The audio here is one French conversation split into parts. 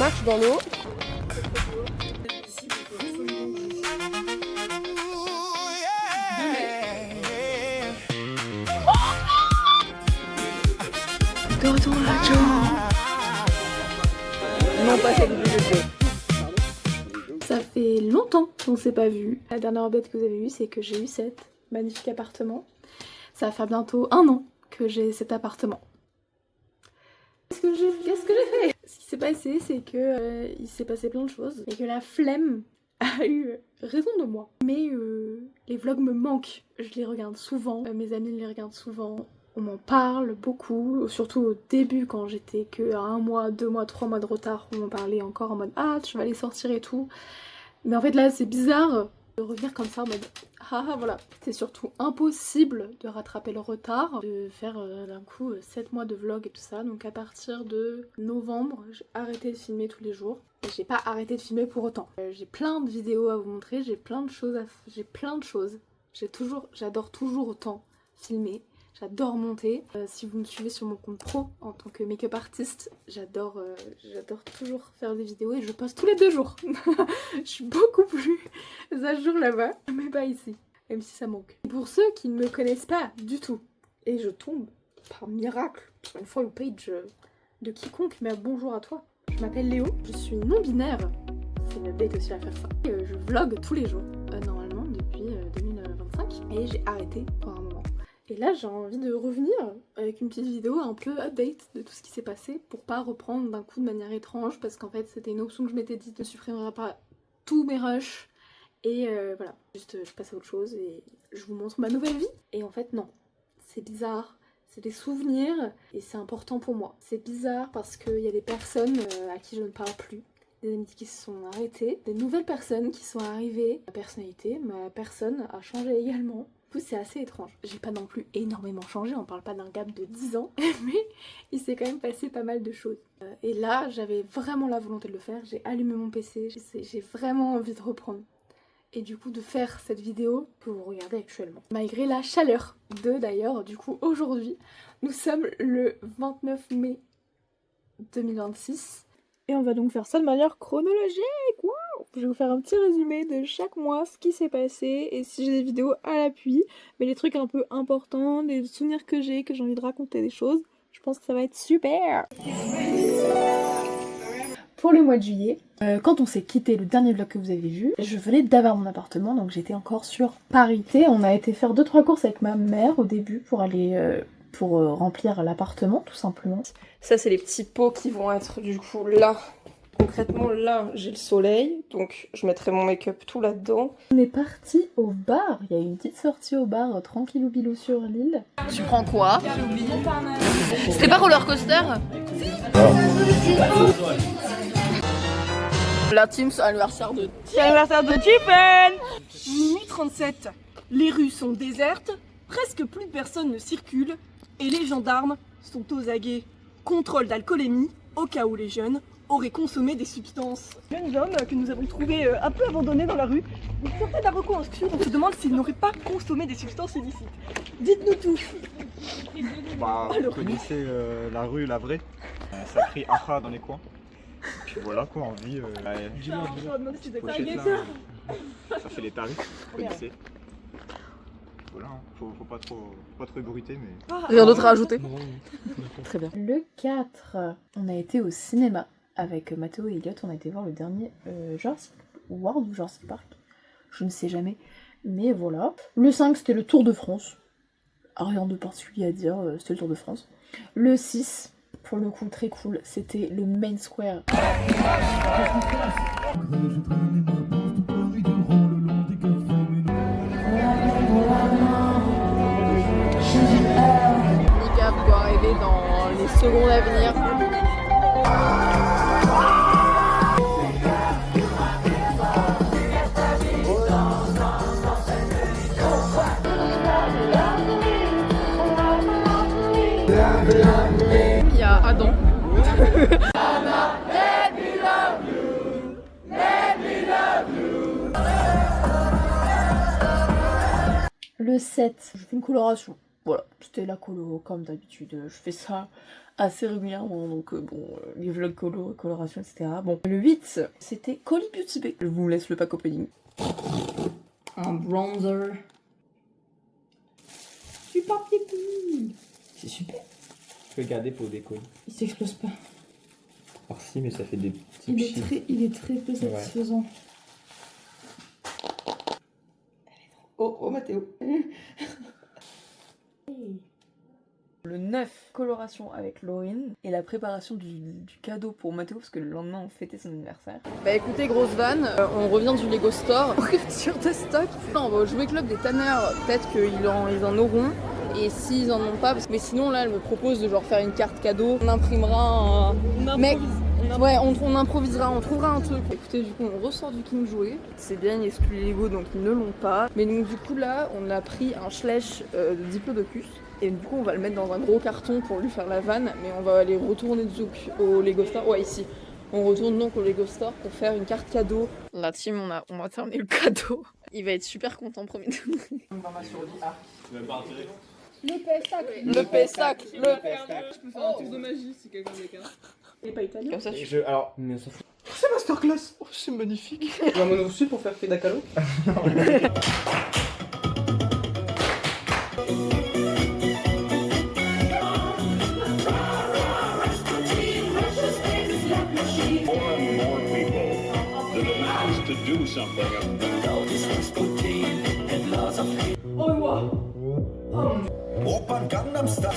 marche dans l'eau. De retour à la Joe. Non, pas cette vidéo. Ça fait longtemps qu'on s'est pas vu. La dernière update que vous avez eue, c'est que j'ai eu cet magnifique appartement. Ça va faire bientôt 1 an que j'ai cet appartement. Qu'est-ce que j'ai fait? Ce qui s'est passé, c'est que il s'est passé plein de choses et que la flemme a eu raison de moi. Mais les vlogs me manquent. Je les regarde souvent, mes amis les regardent souvent. On m'en parle beaucoup, surtout au début quand j'étais que à 1 mois, 2 mois, 3 mois de retard. On m'en parlait encore en mode ah tu vas les sortir et tout. Mais en fait là c'est bizarre de revenir comme ça en mode ah voilà. C'est surtout impossible de rattraper le retard, de faire d'un coup 7 mois de vlog et tout ça. Donc à partir de novembre j'ai arrêté de filmer tous les jours. Et j'ai pas arrêté de filmer pour autant. J'ai plein de vidéos à vous montrer, j'ai plein de choses j'adore toujours autant filmer. J'adore monter. Si vous me suivez sur mon compte pro en tant que make-up artiste, j'adore toujours faire des vidéos et je poste tous les 2 jours. Je suis beaucoup plus à jour là-bas, mais pas ici, même si ça manque. Pour ceux qui ne me connaissent pas du tout, et je tombe par miracle sur une follow page de quiconque, mais bonjour à toi. Je m'appelle Léo, je suis non-binaire. C'est une update aussi à faire ça. Je vlog tous les jours, normalement depuis 2025, et j'ai arrêté pour un moment. Et là j'ai envie de revenir avec une petite vidéo un peu update de tout ce qui s'est passé pour pas reprendre d'un coup de manière étrange parce qu'en fait c'était une option que je m'étais dit ne supprimera pas tous mes rushs et voilà, juste je passe à autre chose et je vous montre ma nouvelle vie. Et en fait non, c'est bizarre, c'est des souvenirs et c'est important pour moi. C'est bizarre parce qu'il y a des personnes à qui je ne parle plus, des amis qui se sont arrêtés, des nouvelles personnes qui sont arrivées. Ma personnalité, ma personne a changé également. Du coup c'est assez étrange. J'ai pas non plus énormément changé, on parle pas d'un gap de 10 ans, mais il s'est quand même passé pas mal de choses. Et là j'avais vraiment la volonté de le faire, j'ai allumé mon PC, j'ai vraiment envie de reprendre. Et du coup de faire cette vidéo que vous regardez actuellement. Malgré la chaleur d'ailleurs, du coup aujourd'hui, nous sommes le 29 mai 2026. Et on va donc faire ça de manière chronologique. Wow, je vais vous faire un petit résumé de chaque mois, ce qui s'est passé et si j'ai des vidéos à l'appui, mais les trucs un peu importants, des souvenirs que j'ai envie de raconter des choses. Je pense que ça va être super. Pour le mois de juillet, quand on s'est quitté, le dernier vlog que vous avez vu, je venais d'avoir mon appartement, donc j'étais encore sur Paris. Et on a été faire 2-3 courses avec ma mère au début pour aller remplir l'appartement tout simplement. Ça c'est les petits pots qui vont être du coup là. Concrètement là j'ai le soleil, donc je mettrai mon make-up tout là-dedans. On est parti au bar, il y a une petite sortie au bar tranquillou bilou sur l'île. Tu prends quoi? J'ai oublié. C'était pas roller coaster? La team c'est l'anniversaire de Tiffen. Minuit 37, les rues sont désertes, presque plus de personnes ne circulent et les gendarmes sont aux aguets. Contrôle d'alcoolémie au cas où les jeunes auraient consommé des substances. Jeunes hommes que nous avons trouvés un peu abandonnés dans la rue, ils sortaient d'un reconstruction. On se demande s'ils n'auraient pas consommé des substances illicites. Dites-nous tout. Bah, vous connaissez la rue La Vraie, ça crie aha dans les coins. Puis voilà quoi, on vit. Pochette, là, ça fait les tarifs, vous connaissez. Voilà, hein. Faut pas trop ébruiter, mais. Rien d'autre à ajouter? Très bien. Le 4, on a été au cinéma avec Mathéo et Elliot, on a été voir le dernier Jurassic World ou Jurassic Park, je ne sais jamais, mais voilà. Le 5 c'était le Tour de France, rien de particulier à dire, c'était le Tour de France. Le 6, pour le coup très cool, c'était le Main Square. Mika doit arriver dans les secondes à venir. Il y a Adam. Le 7, je fais une coloration. voilà, c'était la colo comme d'habitude. Je fais ça assez régulièrement, donc les vlogs colo, coloration, etc. Bon, le 8, c'était Collie Beauty Bay. Je vous laisse le pack opening. Un bronzer. Super pipi. C'est super. Je peux le garder pour décoller. Il s'explose pas. Alors si, mais ça fait des petits Il est très peu satisfaisant. Oh Mathéo. Le 9, coloration avec Laurine et la préparation du cadeau pour Mathéo parce que le lendemain on fêtait son anniversaire. Bah écoutez, grosse vanne, on revient du Lego Store. Rupture de stock. On va au jouet club des tanneurs, peut-être qu'ils en auront. Et s'ils en ont pas, mais sinon là elle me propose de genre faire une carte cadeau. On imprimera un mec. Ouais, on improvisera, on trouvera un truc. Écoutez, du coup, on ressort du King Jouet. C'est bien, il exclut les Lego, donc ils ne l'ont pas. Mais donc, du coup, là, on a pris un Schleich de Diplodocus. Et du coup, on va le mettre dans un gros carton pour lui faire la vanne. Mais on va aller retourner au Lego Store. Ouais, ici. On retourne donc au Lego Store pour faire une carte cadeau. La team, on va terminer le cadeau. Il va être super content, premier degré. Dans ma survie, tu vas pas retirer. Le Pessac. Je peux faire un tour de magie si quelqu'un m'écarte. Il est pas italien. Comme ça, alors, mais on s'en fout. C'est masterclass. Oh, c'est magnifique. Tu vas m'en aussi pour faire Frida Kahlo. Open Gangnam Style.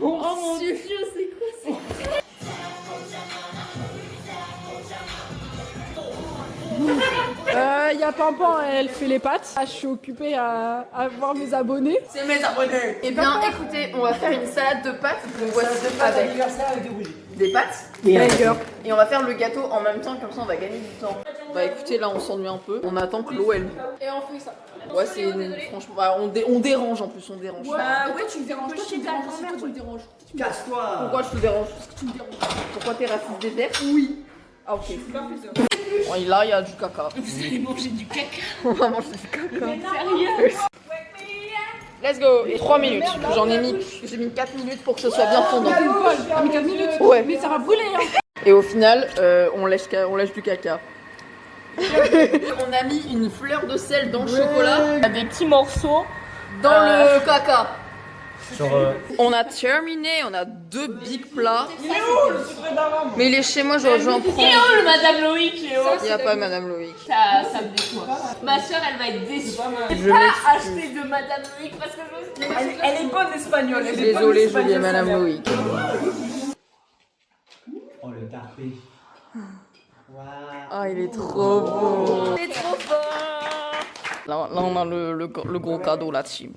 Oh mon dieu, c'est quoi ça? Y a Pampan, elle fait les pâtes. Je suis occupée à voir mes abonnés. C'est mes abonnés. Eh bien, écoutez, on va faire une salade de pâtes. Voici avec des pâtes et on va faire le gâteau en même temps, comme ça on va gagner du temps. Bah écoutez, là on s'ennuie un peu. On attend que l'eau elle. Et on fait ça. Ouais, c'est franchement, bah, on dérange en plus, on dérange. Ouais, tu me déranges. Toi, tu me déranges. Toi, tu me déranges. Casse-toi. Pourquoi je te dérange? Parce que tu me déranges. Pourquoi t'es raciste des verts? Oui. Ah ok. Bon, et là il y a du caca. Vous allez manger du caca. On va manger du caca. Sérieux? Let's go. Et 3 minutes. J'ai mis 4 minutes pour que ce soit bien fondant. Ah, mais 4 minutes. Ouais. Mais ça va brûler, hein. Et au final, on lèche du caca. On a mis une fleur de sel dans le chocolat. Il y a des petits morceaux Dans le caca. Genre, On a terminé, on a 2 big plats. Il est où le secret d'avant? Mais il est chez moi, j'en prends. Il est où le Madame Loïc? Il n'y a pas Madame Loïc. Ça me déçoit. Ma soeur, elle va être déçue. Je Je vais pas m'excuse. acheter de Madame Loïc parce que Elle est bonne l'espagnole. Désolée, Julie et Madame Loïc. oh le tarpé. Waouh. Ah, il est trop beau. Il est trop fort. Là, on a le gros cadeau, la team.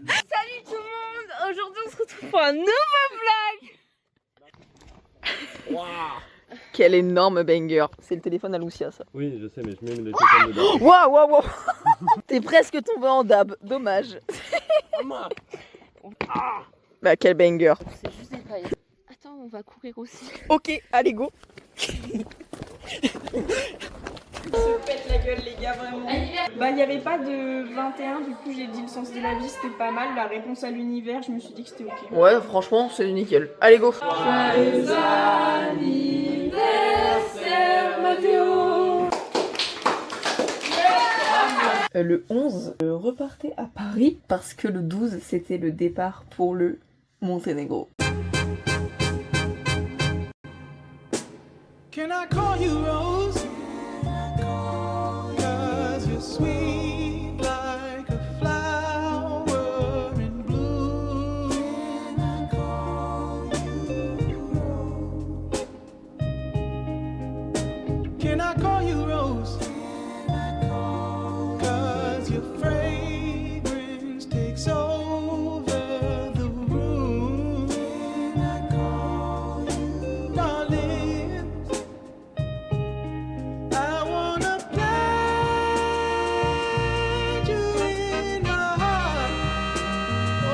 Salut tout le monde. Aujourd'hui, on se retrouve pour un nouveau vlog. Quel énorme banger. C'est le téléphone à Lucia, ça. Oui, je sais, mais je mets le téléphone dedans. Waouh, waouh, waouh. T'es presque tombé en dab. Dommage. Bah, quel banger. C'est juste des paillettes. Attends, on va courir aussi. Ok, allez, go. Se pète la gueule les gars vraiment. Bah il n'y avait pas de 21, du coup j'ai dit le sens de la vie c'était pas mal, la réponse à l'univers je me suis dit que c'était ok. Ouais, franchement, c'est nickel. Allez, go. Joyeux anniversaire Mathéo. Le 11, je repartais à Paris parce que le 12, c'était le départ pour le Monténégro. Can I call you Rose? 'Cause you're sweet like a flower in bloom. Can I call you Rose? Can I call you Rose? 'Cause your fragrance takes over the room. Can I call you darling? I wanna plant you in my heart. Oh,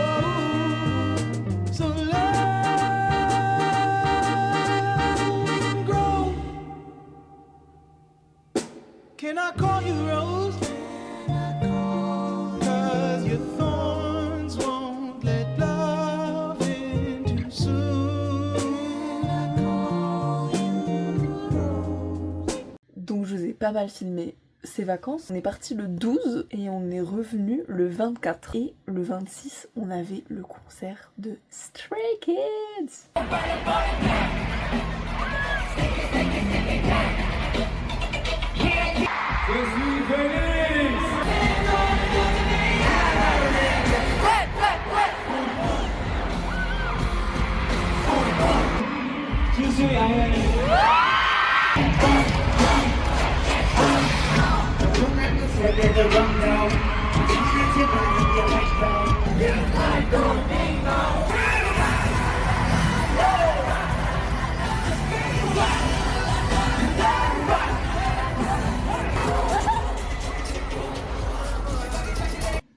pas mal filmé ces vacances. On est parti le 12 et on est revenu le 24. Et le 26, on avait le concert de Stray Kids.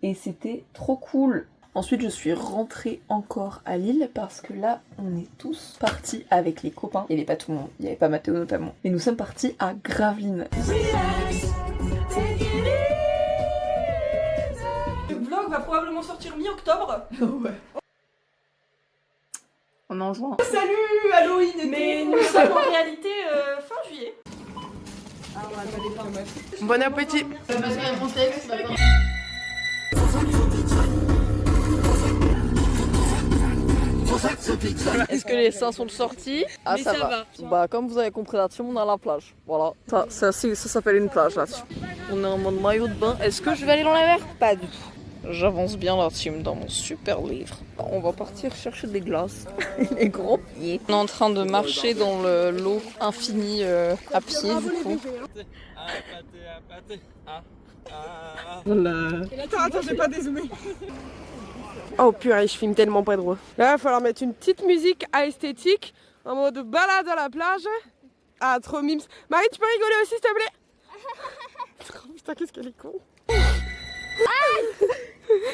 Et c'était trop cool. Ensuite, je suis rentrée encore à Lille parce que là, on est tous partis avec les copains. Il n'y avait pas tout le monde, il n'y avait pas Mathéo notamment. Mais nous sommes partis à Gravelines. Le vlog va probablement sortir mi-octobre. Ouais. On est en juin. Salut Halloween. Mais nous sommes en réalité fin juillet. Bon appétit. Est-ce que les seins sont sortis? Ah, mais ça va. Bah, comme vous avez compris là-dessus, on est à la plage. Voilà. Ça s'appelle une plage là-dessus. On est en mode maillot de bain. Est-ce que je vais aller dans la mer? Pas du tout. J'avance bien la team dans mon super livre. On va partir chercher des glaces. Les gros pieds. On est en train de marcher dans l'eau infinie à pied du coup. Attends, j'ai pas dézoomé. Oh purée, je filme tellement pas drôle. Là, il va falloir mettre une petite musique à esthétique, en mode balade à la plage. Ah, trop mimes. Marie, tu peux rigoler aussi, s'il te plaît? Oh, putain, qu'est-ce qu'elle est con.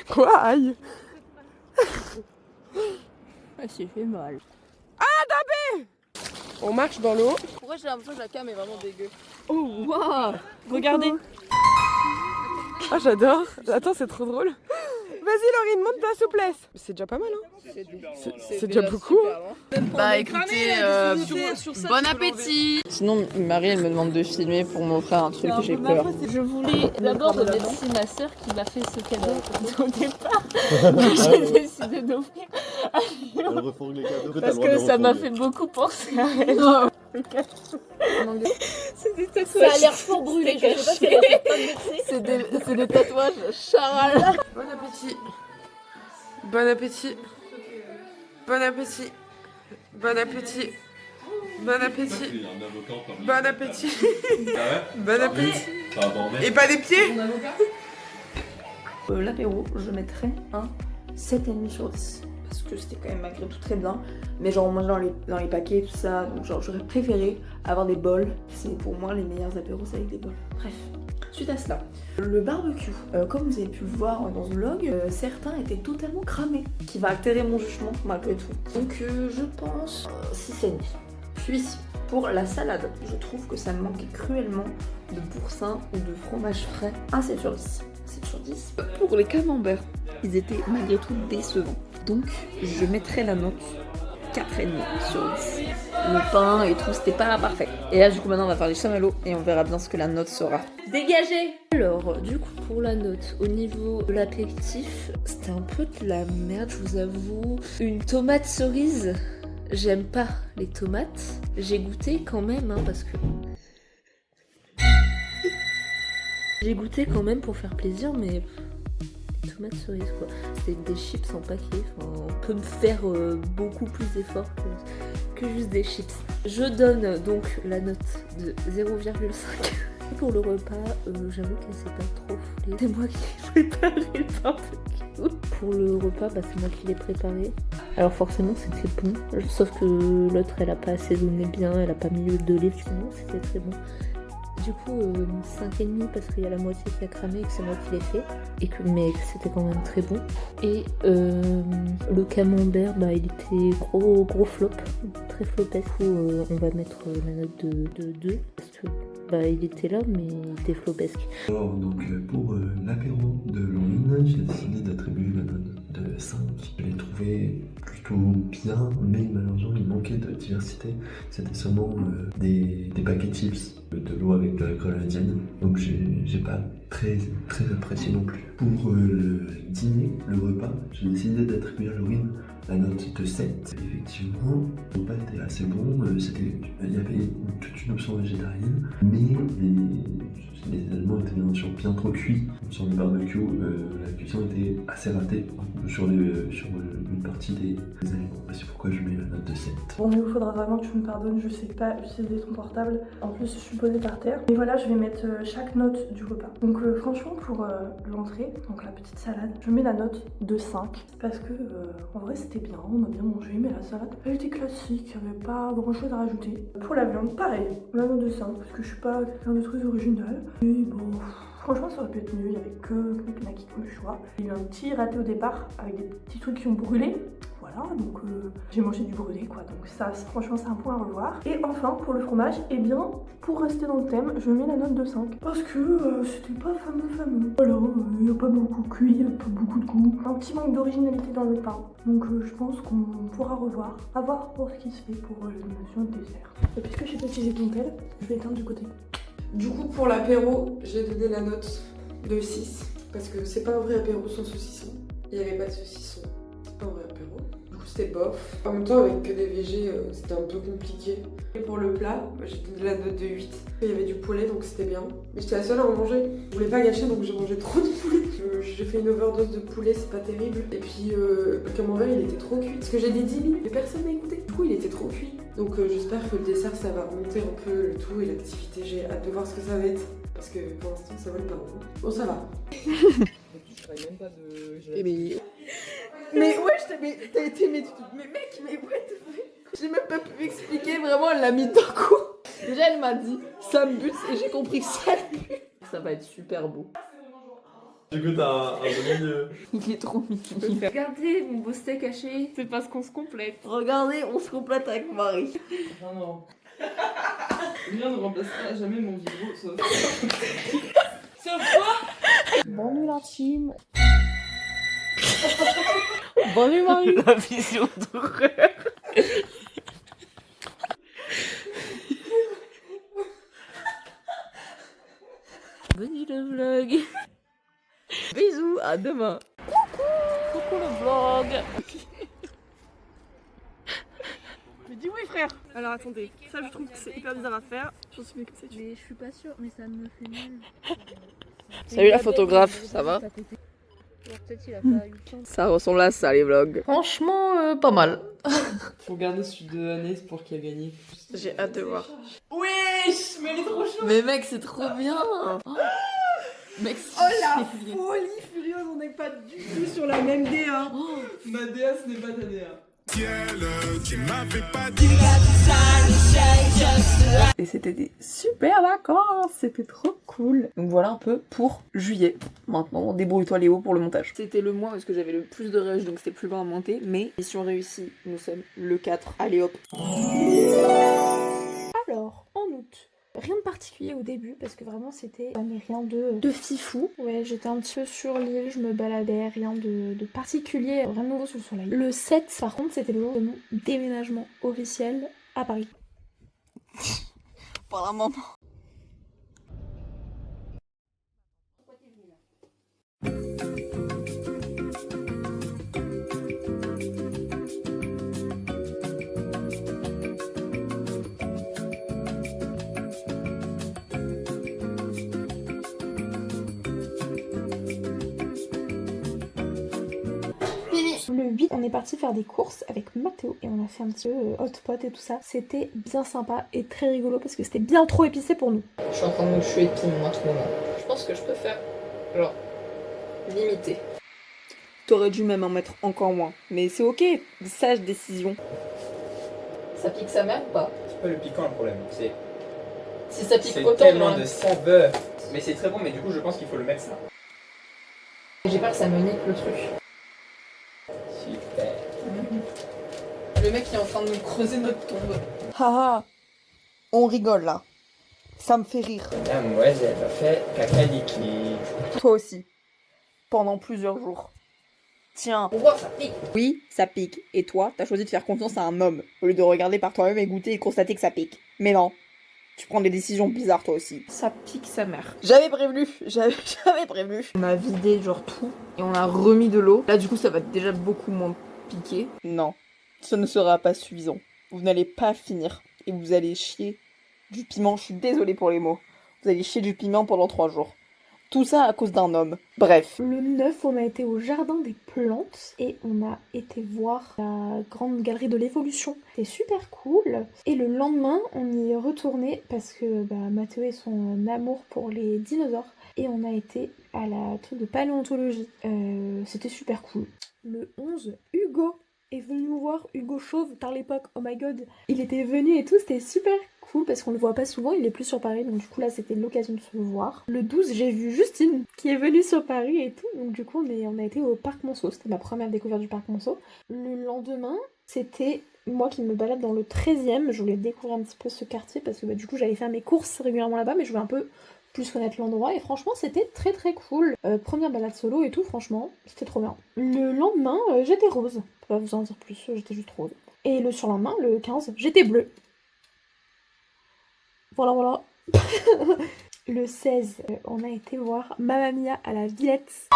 Quoi, aïe? Elle s'est fait mal. Ah, tapé! On marche dans l'eau. Pourquoi j'ai l'impression que la cam est vraiment dégueu? Oh, Waouh! Regardez! ah, j'adore. Attends, c'est trop drôle. Vas-y Laurine, monte ta souplesse. C'est déjà pas mal hein. C'est déjà beaucoup. Bah écoutez, bon appétit! Sinon Marie elle me demande de filmer pour m'offrir un truc et j'ai peur. Je voulais d'abord remercier ma soeur qui m'a fait ce cadeau au départ. J'ai décidé d'offrir à Léo. Parce que ça m'a fait beaucoup penser à elle. C'est des tatouages. Ça a l'air fort brûlé, je sais pas si elle a fait c'est des tatouages charal. Bon appétit. Bon appétit. Bon appétit. Bon appétit. Bon appétit. Bon appétit. Bon appétit. Et pas des pieds? L'apéro, je mettrais un 7,5 sur 10. Parce que c'était quand même malgré tout très bien. Mais genre on mange dans les paquets tout ça. Donc genre j'aurais préféré avoir des bols. C'est pour moi les meilleurs apéros, c'est avec des bols. Bref. Suite à cela, le barbecue, comme vous avez pu le voir dans ce vlog, certains étaient totalement cramés, qui va altérer mon jugement malgré tout. Donc je pense 6,5. Puis pour la salade, je trouve que ça me manquait cruellement de boursin ou de fromage frais. Un 7 sur 10. 7 sur 10. Pour les camemberts, ils étaient malgré tout décevants. Donc je mettrais la note 4,5 sur 10. Le pain et tout, c'était pas parfait. Et là, du coup, maintenant, on va faire les chamallows et on verra bien ce que la note sera. Dégagez! Alors, du coup, pour la note, au niveau de l'apéritif, c'était un peu de la merde, je vous avoue. Une tomate cerise, j'aime pas les tomates. J'ai goûté quand même, hein, parce que... J'ai goûté quand même pour faire plaisir, mais... Tomates cerises quoi, c'est des chips en paquet, enfin, on peut me faire beaucoup plus d'efforts que juste des chips. Je donne donc la note de 0,5. Pour le repas, j'avoue qu'elle s'est pas trop foulée. C'est moi qui ai préparé le barbecue. Pour le repas, bah, c'est moi qui l'ai préparé. Alors forcément c'était bon, sauf que l'autre elle a pas assaisonné bien, elle a pas mis d'olive, sinon c'était très bon. Du coup, 5,5 parce qu'il y a la moitié qui a cramé et que c'est moi qui l'ai fait. Mais c'était quand même très bon. Et le camembert, bah, il était gros flop, très flopesque. Du coup, on va mettre la note de 2 parce que bah, il était là, mais il était flopesque. Alors, donc pour l'apéro de Longines, j'ai décidé d'attribuer la note de 5. Je l'ai trouvé plutôt bien, mais malheureusement il manquait de diversité. C'était seulement des paquets de chips, de l'eau avec de la grenadine. Donc j'ai pas très apprécié non plus. Pour le dîner, le repas, j'ai décidé d'attribuer à Laurine la note de 7. Effectivement, le repas était assez bon. Il y avait toute une option végétarienne, mais les aliments étaient bien sûr bien trop cuits. Sur le barbecue, la cuisson était assez ratée sur une partie des aliments. C'est pourquoi je mets la note de 7. Bon, il faudra vraiment que tu me pardonnes, je sais pas utiliser ton portable. En plus, je suis posée par terre. Et voilà, je vais mettre chaque note du repas. Donc franchement, pour l'entrée, donc la petite salade, je mets la note de 5. Parce que, en vrai, c'était bien, on a bien mangé, mais la salade, elle était classique, il n'y avait pas grand chose à rajouter. Pour la viande, pareil, la note de 5, parce que je suis pas quelqu'un de très original. Et bon, franchement, ça aurait pu être mieux, il n'y avait que Knack qui ont le choix. Il y a eu un petit raté au départ, avec des petits trucs qui ont brûlé. Voilà, donc j'ai mangé du brûlé quoi, donc ça franchement c'est un point à revoir. Et enfin pour le fromage, eh bien pour rester dans le thème, je mets la note de 5 parce que c'était pas fameux. Voilà, il n'y a pas beaucoup cuit, il n'y a pas beaucoup de goût. Un petit manque d'originalité dans le pain, donc je pense qu'on pourra revoir, à voir pour ce qui se fait pour l'animation de dessert. Et puisque j'ai pas utilisé ton tel, je vais éteindre du côté. Du coup pour l'apéro, j'ai donné la note de 6 parce que c'est pas un vrai apéro sans saucisson. Il n'y avait pas de saucisson, c'est pas un vrai apéro. C'était bof. En même temps, avec que des végés, c'était un peu compliqué. Et pour le plat, j'ai donné la note de 8. Il y avait du poulet, donc c'était bien. Mais j'étais la seule à en manger. Je voulais pas gâcher, donc j'ai mangé trop de poulet. J'ai fait une overdose de poulet, c'est pas terrible. Et puis, le camembert, il était trop cuit. Parce que j'ai dit 10 000, mais personne n'a écouté. Du coup, il était trop cuit. Donc j'espère que le dessert, ça va remonter un peu le tout et l'activité. J'ai hâte de voir ce que ça va être. Parce que pour l'instant, ça vole pas. Bon, ça va. Même pas de... Mais ouais, t'as été, mais mec, mais ouais, j'ai même pas pu expliquer, vraiment, elle l'a mis d'un coup. Déjà, elle m'a dit, ça me bute, et j'ai compris que ça me bute. Ça va être super beau. Du coup, t'as un bon milieu. Il est trop mignon. Regardez mon beau steak haché, c'est parce qu'on se complète. Regardez, on se complète avec Marie. Non. Rien ne remplacera jamais mon vibro, sauf... Sauf quoi? Bonne nuit la team. Bonne nuit Marie. La vision d'horreur. Bonne nuit le vlog. Bisous, à demain. Coucou le vlog. Mais dis oui frère. Alors attendez, ça je trouve que c'est hyper bizarre à faire. J'en suis mieux que ça. Mais je suis pas sûre, mais ça me fait mal. Salut la photographe, ça va? Alors peut-être il a pas eu le temps. Ça ressemble à ça les vlogs. Franchement, pas mal. Faut garder celui de Annès pour qu'il a gagné. J'ai hâte de voir. Wesh, mais elle est trop chaude. Mais mec, c'est trop bien. Mec, Oh la folie furieuse, on n'est pas du tout sur la même DA. Ma DA, ce n'est pas ta DA. Et c'était des super vacances, c'était trop cool. Donc voilà un peu pour juillet. Maintenant, débrouille-toi Léo pour le montage. C'était le mois parce que j'avais le plus de rush, donc c'était plus long à monter. Mais mission réussie, nous sommes le 4. Allez hop. Alors, en août, rien de particulier au début parce que vraiment c'était mais rien de fifou. Ouais, j'étais un petit peu sur l'île, je me baladais, rien de particulier, rien de nouveau sur le soleil. Le 7, par contre, c'était le jour de mon déménagement officiel à Paris. Par la maman. Le 8, on est parti faire des courses avec Mathéo et on a fait un petit peu hot pot et tout ça. C'était bien sympa et très rigolo parce que c'était bien trop épicé pour nous. Je suis en train de me tuer de piment à ce moment. Je pense que je peux faire, genre, limiter. T'aurais dû même en mettre encore moins. Mais c'est ok, sage décision. Ça pique sa mère ou pas? C'est pas le piquant le problème, c'est... Si ça pique c'est autant, tellement de saveur. Mais c'est très bon, mais du coup je pense qu'il faut le mettre ça. J'ai peur que ça me nique le truc. Super. Le mec qui est en train de nous creuser notre tombe. Haha, on rigole là. Ça me fait rire. La demoiselle a fait caca liquide. Toi aussi. Pendant plusieurs jours. Tiens. Pourquoi ça pique? Oui, ça pique. Et toi, t'as choisi de faire confiance à un homme, au lieu de regarder par toi-même et goûter et constater que ça pique. Mais non. Tu prends des décisions bizarres toi aussi. Ça pique sa mère. J'avais prévenu. J'avais prévenu. On a vidé genre tout et on a remis de l'eau. Là du coup ça va déjà beaucoup moins piquer. Non, ce ne sera pas suffisant. Vous n'allez pas finir et vous allez chier du piment. Je suis désolée pour les mots. Vous allez chier du piment pendant 3 jours. Tout ça à cause d'un homme. Bref. Le 9, on a été au jardin des plantes et on a été voir la grande galerie de l'évolution. C'était super cool. Et le lendemain, on y est retourné parce que Mathéo et son amour pour les dinosaures. Et on a été à la truc de paléontologie. C'était super cool. Le 11, Hugo est venu nous voir, Hugo Chauve, par l'époque, oh my god. Il était venu et tout, c'était super cool parce qu'on le voit pas souvent, il est plus sur Paris, donc du coup là c'était l'occasion de se voir. Le 12, j'ai vu Justine qui est venue sur Paris et tout, donc du coup on a été au Parc Monceau, c'était ma première découverte du Parc Monceau. Le lendemain, c'était moi qui me balade dans le 13e, je voulais découvrir un petit peu ce quartier parce que du coup j'allais faire mes courses régulièrement là-bas, mais je voulais un peu plus connaître l'endroit et franchement c'était très très cool. Première balade solo et tout, franchement c'était trop bien. Le lendemain j'étais rose, je peux pas vous en dire plus, j'étais juste rose. Et le surlendemain, le 15, j'étais bleue. Voilà. Le 16, on a été voir Mamma Mia à la Villette.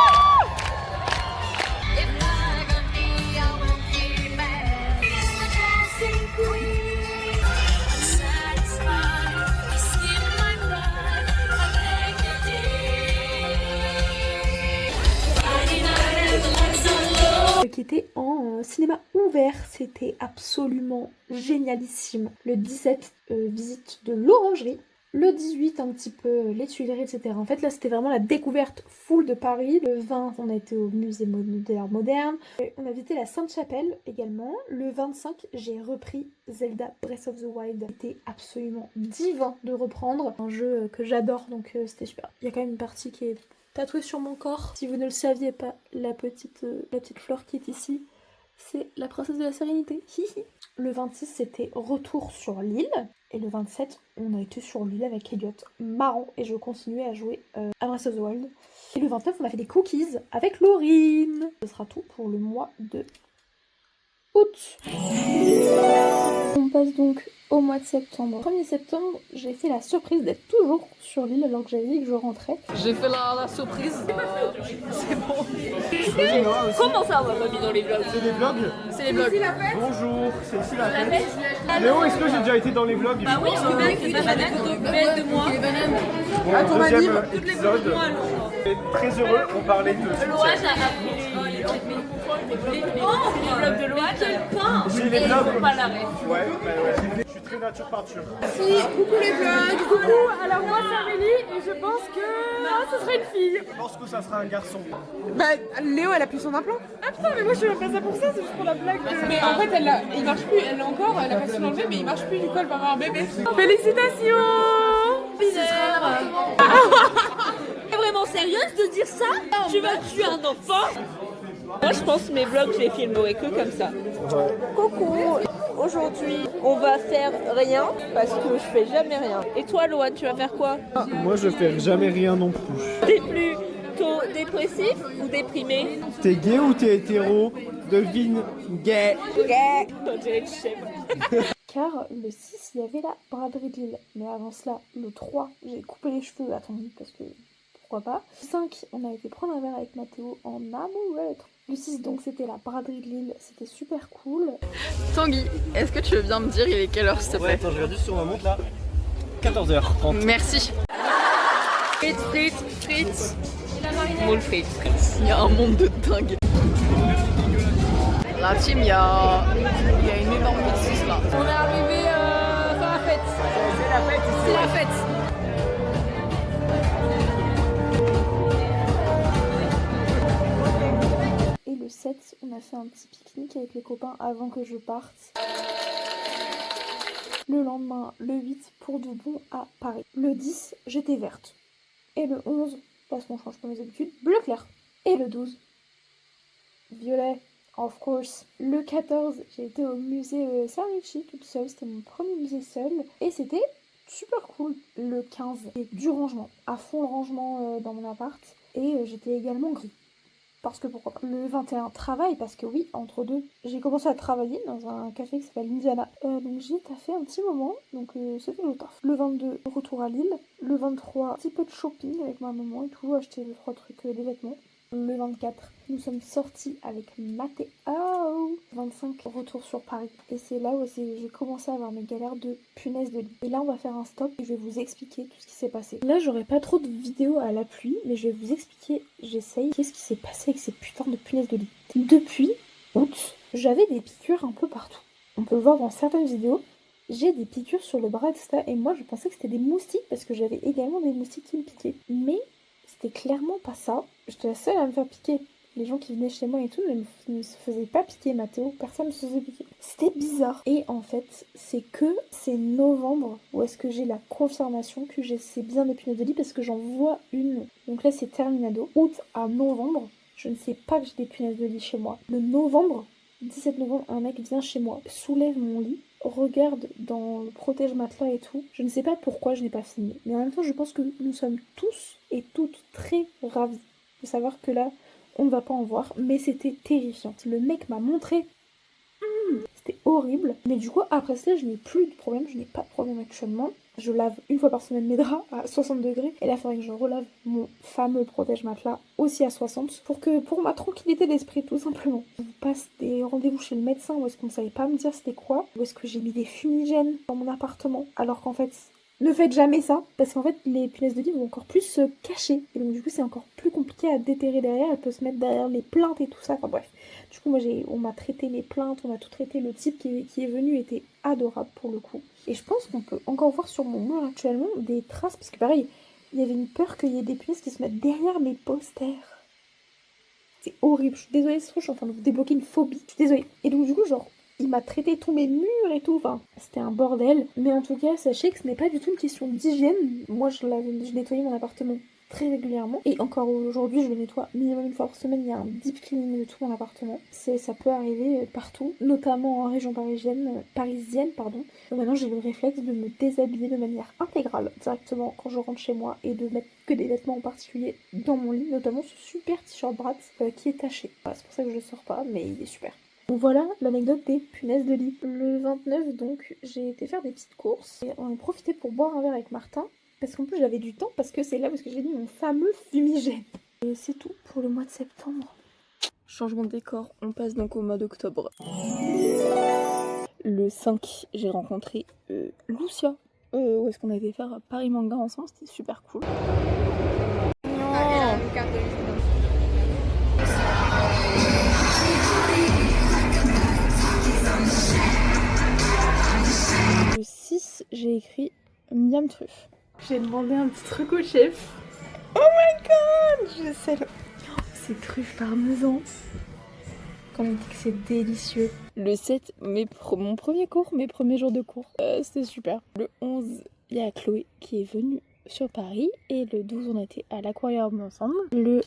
Qui était en cinéma ouvert, c'était absolument génialissime. Le 17, visite de l'orangerie. Le 18, un petit peu les Tuileries, etc. En fait, là, c'était vraiment la découverte full de Paris. Le 20, on a été au musée d'art moderne. On a visité la Sainte-Chapelle également. Le 25, j'ai repris Zelda Breath of the Wild. C'était absolument divin de reprendre. Un jeu que j'adore, donc c'était super. Il y a quand même une partie qui est tatouée sur mon corps. Si vous ne le saviez pas, la petite fleur qui est ici, c'est la princesse de la sérénité. Le 26, c'était retour sur l'île. Et le 27, on a été sur l'île avec Elliot. Marrant. Et je continuais à jouer à Breath of the Wild. Et le 29, on a fait des cookies avec Laurine. Ce sera tout pour le mois de août. On passe donc au mois de septembre. 1er septembre, j'ai fait la surprise d'être toujours sur l'île alors que j'avais dit que je rentrais. J'ai fait la surprise. C'est bon. Comment ça, on va pas mis dans les vlogs? C'est des vlogs? C'est les vlogs. Bonjour, c'est ici la fête. Léo, est-ce que j'ai déjà été dans les vlogs? Bah oui, on a fait des bananes de moi. Bon, deuxième épisode. Très heureux, on parlait de L'orage a appris les vlogs de l'orage. Quel pain! J'ai les vlogs. Pas l'arrêt. Ouais. Je suis très nature peinture. Coucou les vlogs. Coucou, alors moi c'est Amélie et je pense que ce sera une fille. Je pense que ça sera un garçon. Léo elle a plus son implant. Ah putain mais moi je fais pas ça pour ça, c'est juste pour la blague. Mais en fait il marche plus, elle l'a encore, elle a pas su l'enlever mais il marche plus du coup elle va avoir un bébé. Félicitations. Bizarre. T'es vraiment sérieuse de dire ça? Tu vas tuer un enfant? Moi je pense que mes vlogs je les filmerai que comme ça. Coucou. Aujourd'hui on va faire rien parce que je fais jamais rien. Et toi Loan, tu vas faire quoi? Moi je fais jamais rien non plus. T'es plutôt dépressif ou déprimé? T'es gay ou t'es hétéro? Devine. Gay. Gay. On dirait une chèvre. Car le 6, il y avait la braderie de Lille. Mais avant cela, le 3, j'ai coupé les cheveux, attendez, parce que pourquoi pas. Le 5, on a été prendre un verre avec Mathéo en amoureux. Le 6, donc c'était la braderie de Lille, c'était super cool. Tanguy, est-ce que tu veux bien me dire il est quelle heure s'il te plaît? Ouais, attends, je regarde juste sur ma montre là. 14h30. Merci. Frites. Moule frites. Il y a un monde de dingue. La team, il y a une énorme métisse là. On est arrivé dans la fête. C'est la fête ici. C'est la fête. Et le 7, on a fait un petit pique-nique avec les copains avant que je parte. Le lendemain, le 8, pour de bon à Paris. Le 10, j'étais verte. Et le 11, parce qu'on change pas mes habitudes, bleu clair. Et le 12, violet, of course. Le 14, j'ai été au musée Saint-Ricci toute seule, c'était mon premier musée seul. Et c'était super cool. Le 15, et du rangement, à fond le rangement dans mon appart. Et j'étais également gris. parce que pourquoi pas. Le 21, travail, parce que oui, entre deux, j'ai commencé à travailler dans un café qui s'appelle Indiana. Donc j'y ai taffé un petit moment, donc c'était le taf. Le 22, retour à Lille. Le 23, un petit peu de shopping avec ma maman et tout, acheter 2-3 trucs, des vêtements. Le 24, nous sommes sortis avec Mathéo. 25, retour sur Paris. Et c'est là où j'ai commencé à avoir mes galères de punaise de lit. Et là, on va faire un stop et je vais vous expliquer tout ce qui s'est passé. Là, j'aurai pas trop de vidéos à l'appui, mais je vais vous expliquer, j'essaye, qu'est-ce qui s'est passé avec ces putains de punaises de lit. Depuis août, j'avais des piqûres un peu partout. On peut le voir dans certaines vidéos. J'ai des piqûres sur le bras, etc. Et moi, je pensais que c'était des moustiques parce que j'avais également des moustiques qui me piquaient. Mais c'était clairement pas ça. J'étais la seule à me faire piquer. Les gens qui venaient chez moi et tout ne se faisaient pas piquer. Mathéo, personne ne se faisait piquer. C'était bizarre. Et en fait, c'est novembre où est-ce que j'ai la confirmation que c'est bien des punaises de lit parce que j'en vois une. Donc là, c'est terminado. Août à novembre, je ne sais pas que j'ai des punaises de lit chez moi. Le novembre, 17 novembre, un mec vient chez moi, soulève mon lit, regarde dans le protège-matelas et tout. Je ne sais pas pourquoi je n'ai pas fini. Mais en même temps, je pense que nous sommes tous et toutes très ravis de savoir que là, on ne va pas en voir. Mais c'était terrifiant. Le mec m'a montré. C'était horrible. Mais du coup, après ça, je n'ai plus de problème. Je n'ai pas de problème actuellement. Je lave une fois par semaine mes draps à 60 degrés. Et là, il faudrait que je relave mon fameux protège-matelas aussi à 60 pour ma tranquillité d'esprit, tout simplement. Je passe des rendez-vous chez le médecin où est-ce qu'on ne savait pas me dire c'était quoi. Où est-ce que j'ai mis des fumigènes dans mon appartement. Alors qu'en fait, ne faites jamais ça. Parce qu'en fait, les punaises de lit vont encore plus se cacher. Et donc du coup, c'est encore plus compliqué à déterrer derrière. Elles peuvent se mettre derrière les plaintes et tout ça. Enfin bref. Du coup, moi, on m'a traité mes plaintes. On a tout traité. Le type qui est venu était adorable pour le coup. Et je pense qu'on peut encore voir sur mon mur actuellement des traces. Parce que pareil, il y avait une peur qu'il y ait des punaises qui se mettent derrière mes posters. C'est horrible. Je suis désolée, je suis en train de vous débloquer une phobie. Je suis désolée. Et donc du coup, genre, il m'a traité tous mes murs et tout. Enfin, c'était un bordel. Mais en tout cas, sachez que ce n'est pas du tout une question d'hygiène. Moi, je nettoyais mon appartement très régulièrement. Et encore aujourd'hui, je le nettoie minimum une fois par semaine. Il y a un deep cleaning de tout mon appartement. Ça peut arriver partout, notamment en région parisienne. Donc maintenant, j'ai le réflexe de me déshabiller de manière intégrale directement quand je rentre chez moi et de mettre que des vêtements en particulier dans mon lit, notamment ce super t-shirt Bratz qui est taché. Voilà, c'est pour ça que je le sors pas, mais il est super. Donc voilà l'anecdote des punaises de lit. Le 29, donc, j'ai été faire des petites courses. Et on a profité pour boire un verre avec Martin. Parce qu'en plus, j'avais du temps, parce que c'est là où j'ai mis mon fameux fumigène. Et c'est tout pour le mois de septembre. Changement de décor, on passe donc au mois d'octobre. Le 5, j'ai rencontré Lucia. Où est-ce qu'on a été faire Paris Manga ensemble, c'était super cool. Le 6, j'ai écrit Miam Truffe. J'ai demandé un petit truc au chef. Oh my god, je sais le... C'est truffe parmesan. Quand on dit que c'est délicieux. Le 7, mon premier cours, mes premiers jours de cours. C'était super. Le 11, il y a Chloé qui est venue sur Paris. Et le 12, on a été à l'aquarium ensemble. Le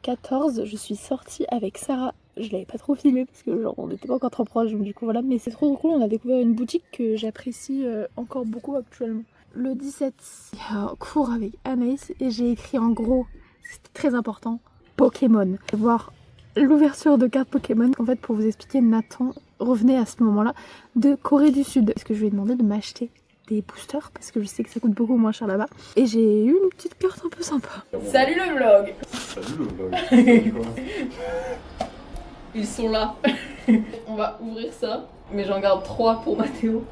14, je suis sortie avec Sarah. Je l'avais pas trop filmé parce que genre on n'était pas encore trop proches. Donc du coup voilà. Mais c'est trop cool, on a découvert une boutique que j'apprécie encore beaucoup actuellement. Le 17, il y a un cours avec Anaïs et j'ai écrit en gros, c'était très important, Pokémon. Voir l'ouverture de cartes Pokémon. En fait, pour vous expliquer, Nathan revenait à ce moment-là de Corée du Sud. Parce que je lui ai demandé de m'acheter des boosters parce que je sais que ça coûte beaucoup moins cher là-bas. Et j'ai eu une petite carte un peu sympa. Salut le vlog. Salut le vlog. Ils sont là. On va ouvrir ça, mais j'en garde 3 pour Mathéo.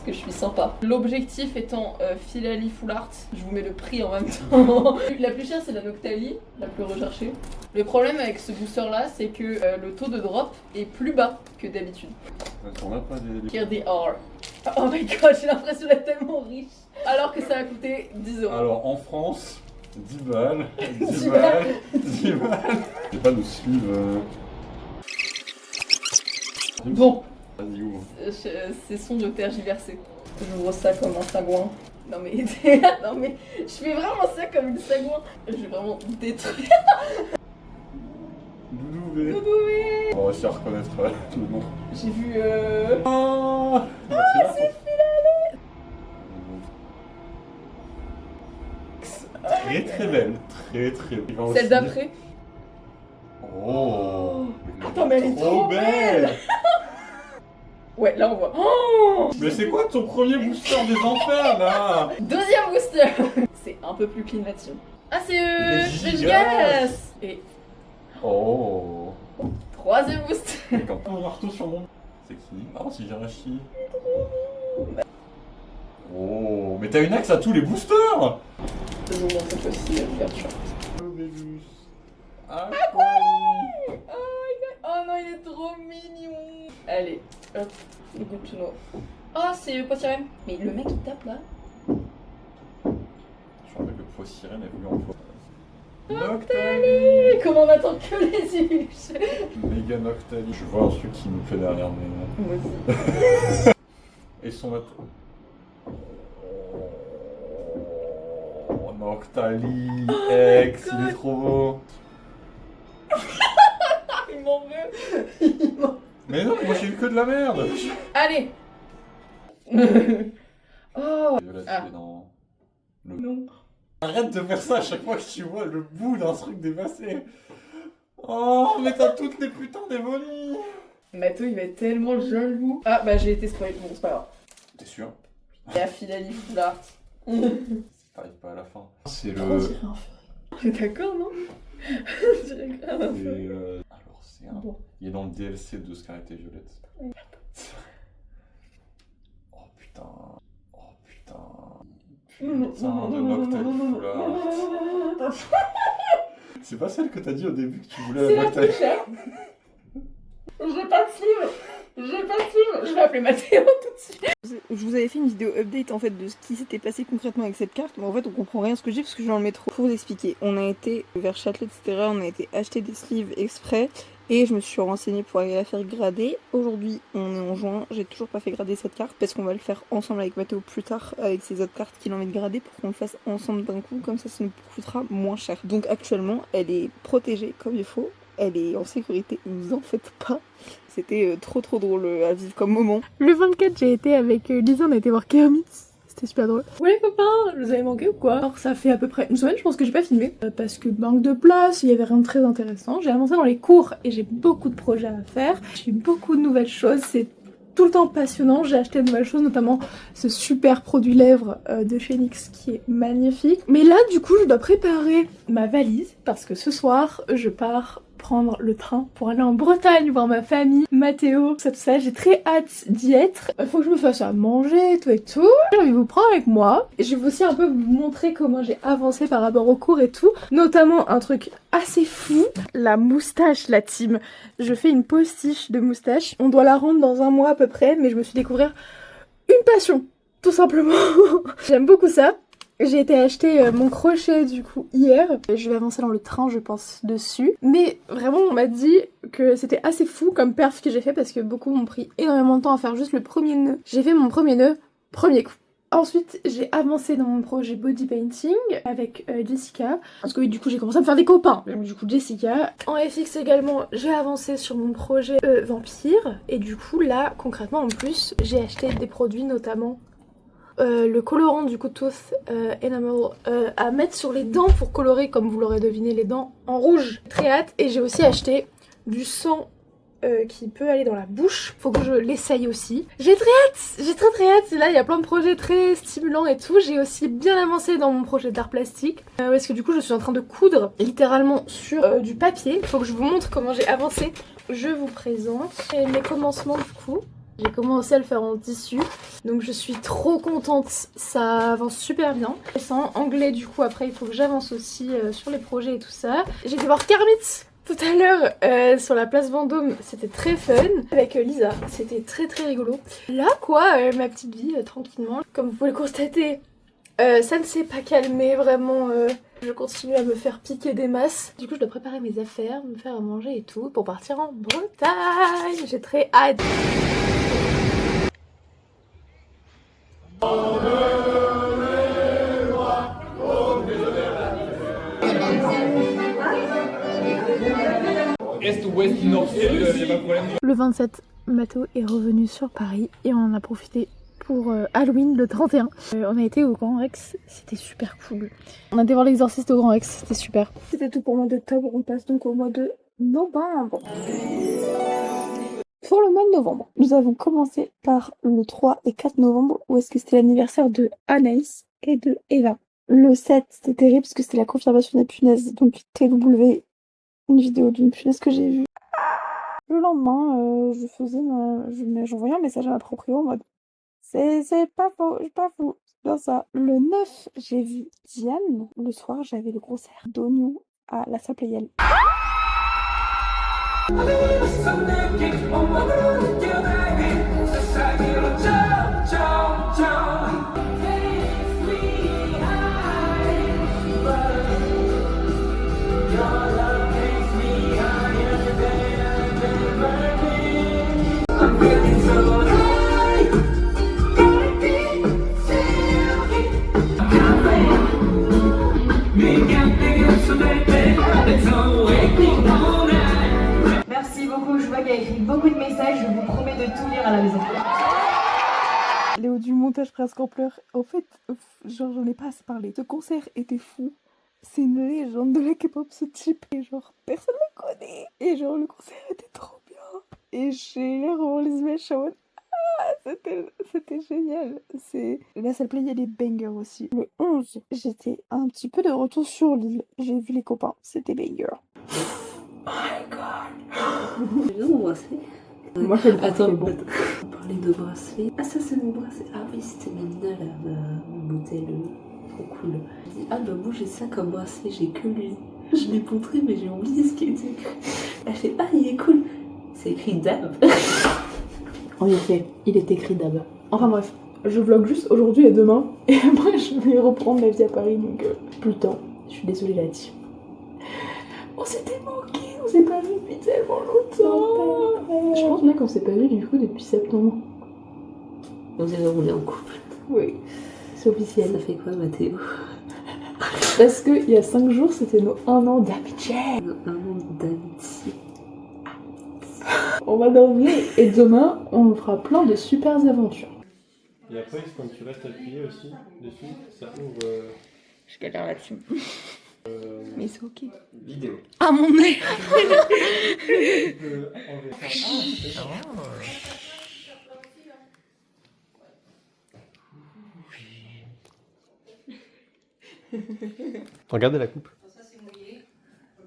Que je suis sympa. L'objectif étant Filali Full Art, je vous mets le prix en même temps. La plus chère c'est la Noctali, la plus recherchée. Le problème avec ce booster là c'est que le taux de drop est plus bas que d'habitude. On n'a pas des... Here they are. Oh my god, j'ai l'impression d'être tellement riche. Alors que ça a coûté 10 €. Alors en France, 10 balles, 10 balles, 10 balles. Je vais pas nous suivre. Bon. Vas-y, ouvre. C'est son de tergiverser. J'ouvre ça comme un sagouin. Non mais, non mais, je fais vraiment ça comme une sagouin. Je vais vraiment détruire. Doudouvé. Doudouvé. On va réussir à reconnaître le nom. J'ai vu Oh, c'est Filali. Très très belle. Très très belle. Celle d'après. Oh. elle est trop belle. Ouais, là on voit. Oh, Mais c'est quoi ton premier booster des enfers là? deuxième booster. C'est un peu plus clean là-dessus. Ah, c'est Le Gigas. Et Oh. troisième booster. Quand on marteau sur mon... C'est qui? Ah, c'est Jirachi. Oh, mais t'as une axe à tous les boosters. Je vous montre cette fois-ci l'ouverture. Ah, Oh my god. Oh non, il est trop mignon. Allez, hop, le good to know. Ah, c'est Poissirène. Mais le mec il tape là. Je crois que le pot sirène est voulu en fois. Noctali. Comment on attend que les illusions. Méga Noctali. Je vois un truc qui nous fait derrière, mais... Moi aussi. Et son autre... Oh, Noctali, ex, il est trop beau. Il m'en veut. Mais non, moi j'ai eu que de la merde. Allez. Oh. Violette, Ah. il est dans le... Non. Arrête de faire ça à chaque fois que tu vois le bout d'un truc dépassé. Oh, mais t'as toutes les putains d'évolies. Matho il va être tellement jaloux. Ah bah j'ai été spoil, bon c'est pas grave. T'es sûr? Il y a Philalie Foulard. T'arrives pas à la fin. C'est le... T'es d'accord non? Je dirais grave un peu. Alors c'est un... Il est dans le DLC de Scarlet et Violette. Oh putain. Oh putain. Putain de Noctali Foulard. C'est pas celle que t'as dit au début que tu voulais C'est la la Noctali. plus chère. J'ai pas de slip. J'ai pas de slip. Je vais appeler Mathéo tout de suite. Je vous avais fait une vidéo update en fait de ce qui s'était passé concrètement avec cette carte, mais en fait on comprend rien à ce que j'ai parce que je suis dans le métro. Pour vous expliquer, on a été vers Châtelet, etc. On a été acheter des sleeves exprès et je me suis renseignée pour aller la faire grader. Aujourd'hui on est en juin, j'ai toujours pas fait grader cette carte parce qu'on va le faire ensemble avec Mathéo plus tard avec ses autres cartes qu'il a envie de grader pour qu'on le fasse ensemble d'un coup, comme ça nous coûtera moins cher. Donc actuellement elle est protégée comme il faut, elle est en sécurité, ne vous en faites pas. C'était trop drôle à vivre comme moment. Le 24, j'ai été avec Lisa, on a été voir Kermit. C'était super drôle. Ouais les copains, je vous avais manqué ou quoi? Alors ça fait à peu près une semaine, je pense que j'ai pas filmé. Parce que manque de place, il y avait rien de très intéressant. J'ai avancé dans les cours et j'ai beaucoup de projets à faire. J'ai eu beaucoup de nouvelles choses, c'est tout le temps passionnant. J'ai acheté de nouvelles choses, notamment ce super produit lèvres de chez NYX qui est magnifique. Mais là du coup je dois préparer ma valise parce que ce soir je pars prendre le train pour aller en Bretagne voir ma famille, Mathéo, tout ça, j'ai très hâte d'y être. Il faut que je me fasse à manger et tout. J'ai envie de vous prendre avec moi. Et je vais aussi un peu vous montrer comment j'ai avancé par rapport au cours et tout. Notamment un truc assez fou, la moustache, la team. Je fais une postiche de moustache. On doit la rendre dans un mois à peu près, mais je me suis découvert une passion, tout simplement. J'aime beaucoup ça. J'ai été acheter mon crochet du coup hier. Je vais avancer dans le train je pense dessus. Mais vraiment on m'a dit que c'était assez fou comme perf que j'ai fait parce que beaucoup m'ont pris énormément de temps à faire juste le premier nœud. J'ai fait mon premier nœud, premier coup. Ensuite j'ai avancé dans mon projet body painting avec Jessica. Parce que oui du coup j'ai commencé à me faire des copains. Donc du coup Jessica. En FX également j'ai avancé sur mon projet vampire. Et du coup là concrètement en plus j'ai acheté des produits notamment le colorant du coup Tooth Enamel à mettre sur les dents pour colorer comme vous l'aurez deviné les dents en rouge. Très hâte. Et j'ai aussi acheté du sang qui peut aller dans la bouche. Faut que je l'essaye aussi. J'ai très hâte. J'ai très hâte. Là il y a plein de projets très stimulants et tout. J'ai aussi bien avancé dans mon projet d'art plastique. Parce que du coup je suis en train de coudre littéralement sur du papier. Faut que je vous montre comment j'ai avancé. Je vous présente mes commencements du coup. J'ai commencé à le faire en tissu, donc je suis trop contente, ça avance super bien. C'est en anglais du coup, après il faut que j'avance aussi sur les projets et tout ça. J'ai été voir Kermit tout à l'heure sur la place Vendôme, c'était très fun. Avec Lisa, c'était très rigolo. Là quoi, ma petite vie tranquillement. Comme vous pouvez le constater, ça ne s'est pas calmé vraiment. Je continue à me faire piquer des masses. Du coup je dois préparer mes affaires, me faire à manger et tout pour partir en Bretagne. J'ai très hâte. Est, ouest, nord, sud, y a pas de problème. Le 27, Mathéo est revenu sur Paris et on en a profité pour Halloween le 31. On a été au Grand Rex, c'était super cool. On a été voir l'exorciste au Grand Rex, c'était super. C'était tout pour le mois d'octobre, on passe donc au mois de novembre. Pour le mois de novembre, nous avons commencé par le 3 et 4 novembre, où est-ce que c'était l'anniversaire de Anaïs et de Eva. Le 7, c'était terrible parce que c'était la confirmation des punaises, donc TW, une vidéo d'une punaise que j'ai vue. Le lendemain, j'envoyais un message à ma proprio en mode c'est pas faux, c'est pas fou, c'est bien ça. Le 9, j'ai vu Diane. Le soir, j'avais le concert d'Oignon à la salle Playel. Merci beaucoup, je vois qu'il y a écrit beaucoup de messages, je vous promets de tout lire à la maison. Léo du montage presque en pleurs. En fait, genre j'en ai pas assez parlé. Ce concert était fou. C'est une légende de la K-pop ce type. Et genre personne ne le connaît. Et genre le concert était trop bien. Et j'ai vraiment les images, je suis en mode, c'était génial. La salle Play, il y a des bangers aussi. Le 11, j'étais un petit peu de retour sur l'île. J'ai vu les copains, c'était banger. Oh my god. Je viens d'embrasser. Moi je le Attends, bon. On parlait de bracelet. Ah ça c'est mon bracelet. Ah oui c'était Mélina là, mon modèle trop cool. Elle dit ah bah moi j'ai ça comme bracelet, j'ai que lui. Je l'ai montré mais j'ai oublié ce qui était écrit. Elle fait ah il est cool. C'est écrit Dab. En effet, il est écrit Dab. Enfin bref, je vlog juste aujourd'hui et demain. Et après je vais reprendre ma vie à Paris donc plus le temps. Je suis désolée là-dessus. On s'était manqué, on s'est pas vu depuis tellement longtemps. Je pense bien qu'on s'est pas vu du coup depuis septembre. On est en couple. Oui, c'est officiel. Ça fait quoi Mathéo? Parce qu'il y a 5 jours c'était nos 1 an d'amitié. 1 an d'amitié. On va dormir et demain on fera plein de super aventures. Et après quand tu restes appuyé aussi dessus, ça ouvre... Je galère là-dessus. Mais c'est ok. Vidéo. Ah mon nez. Regardez la coupe.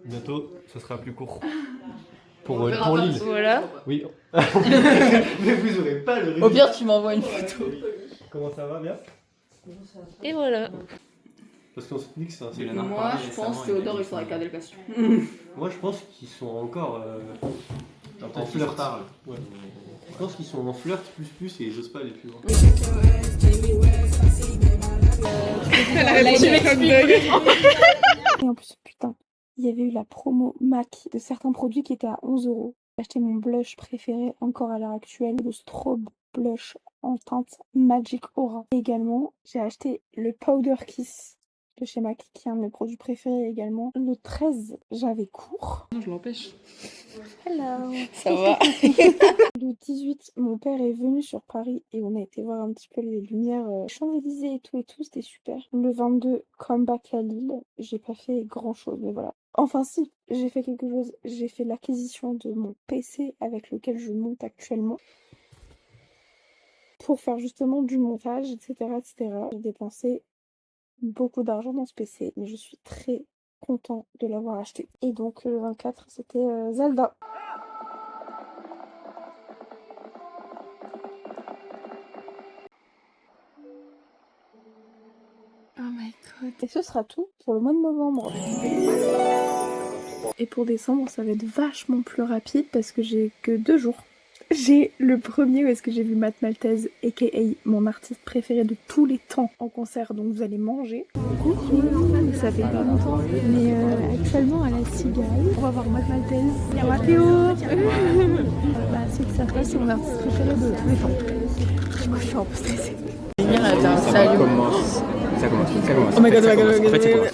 Bientôt, ça sera plus court. Pour l'île. Voilà. Oui. Mais vous aurez pas le résultat. Au pire, tu m'envoies une photo. Comment ça va, bien? Et voilà. Parce qu'on se dit que c'est un Moi, je pense que Théodore, il faudrait garder le costume. Moi, je pense qu'ils sont encore en flirt. Ouais. Je pense qu'ils sont en flirt plus et ils osent pas aller plus loin. Et en plus, putain, il y avait eu la promo MAC de certains produits qui étaient à 11€. J'ai acheté mon blush préféré encore à l'heure actuelle, le Strobe Blush en teinte Magic Aura. Et également, j'ai acheté le Powder Kiss de chez MAC, qui est un de mes produits préférés également. Le 13, j'avais cours. Non, je l'empêche. Hello. Ça va. Le 18, mon père est venu sur Paris et on a été voir un petit peu les lumières Champs-Élysées et tout, c'était super. Le 22, comeback à Lille. J'ai pas fait grand chose, mais voilà. Enfin si, j'ai fait quelque chose. J'ai fait l'acquisition de mon PC avec lequel je monte actuellement. Pour faire justement du montage, etc. etc. J'ai dépensé beaucoup d'argent dans ce PC, mais je suis très content de l'avoir acheté. Et donc le 24, c'était Zelda. Oh my god. Et ce sera tout pour le mois de novembre. Et pour décembre, ça va être vachement plus rapide parce que j'ai que 2 jours. J'ai le premier où est-ce que j'ai vu Matt Maltese, aka mon artiste préféré de tous les temps en concert, donc vous allez manger. Coucou, ça fait pas longtemps, mais actuellement à la Cigale, on va voir Matt Maltese. Il y a Mathéo. Bah ceux qui savent pas, c'est mon artiste préféré de tous les temps. Du coup je suis un peu stressée. Ça commence. Oh my god, oh my god, oh my god. En fait, ça commence.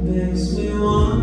Makes me want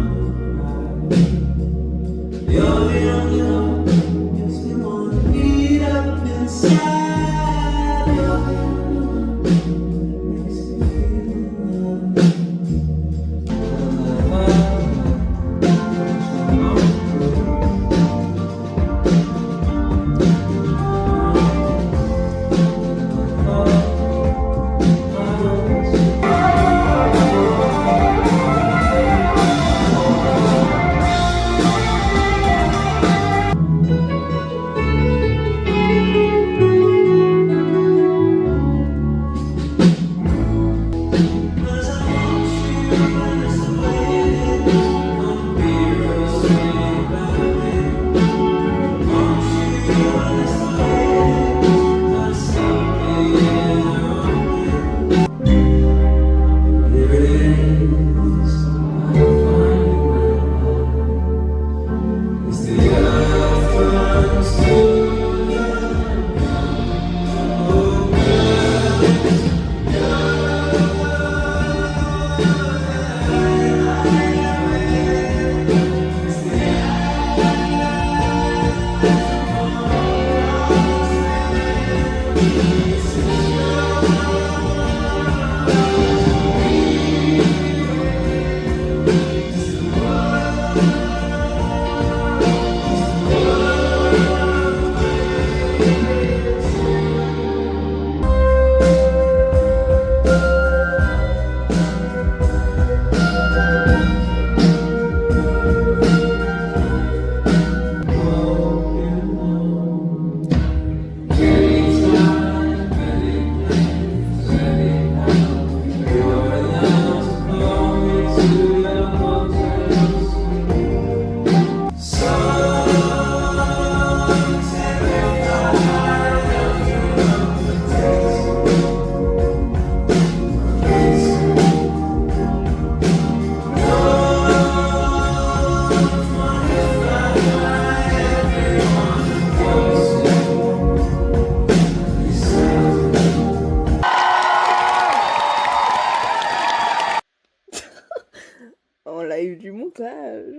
On l'a eu du montage.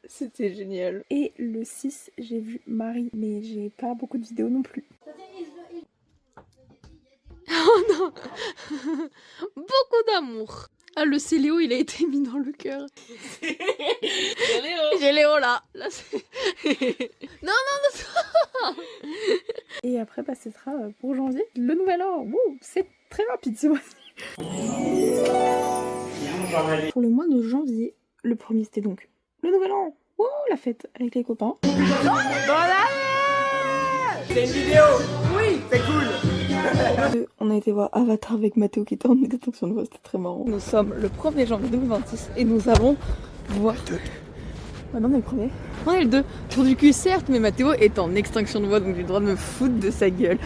C'était génial. Et le 6, j'ai vu Marie, mais j'ai pas beaucoup de vidéos non plus. Oh non. Beaucoup d'amour. Ah, le Céléo, il a été mis dans le cœur. J'ai Léo là. Non. Et après, bah, ce sera pour janvier, le nouvel an. Wouh, c'est très rapide ce mois-ci. Pour le mois de janvier, le premier c'était donc le nouvel an. Wouh, la fête avec les copains. Voilà. C'est une vidéo. Oui, c'est cool. On a été voir Avatar avec Mathéo qui était en extinction de voix, c'était très marrant. Nous sommes le 1er janvier 2026 et nous avons voir... Maintenant on est le premier. On est le 2. Tour du cul certes, mais Mathéo est en extinction de voix donc j'ai le droit de me foutre de sa gueule.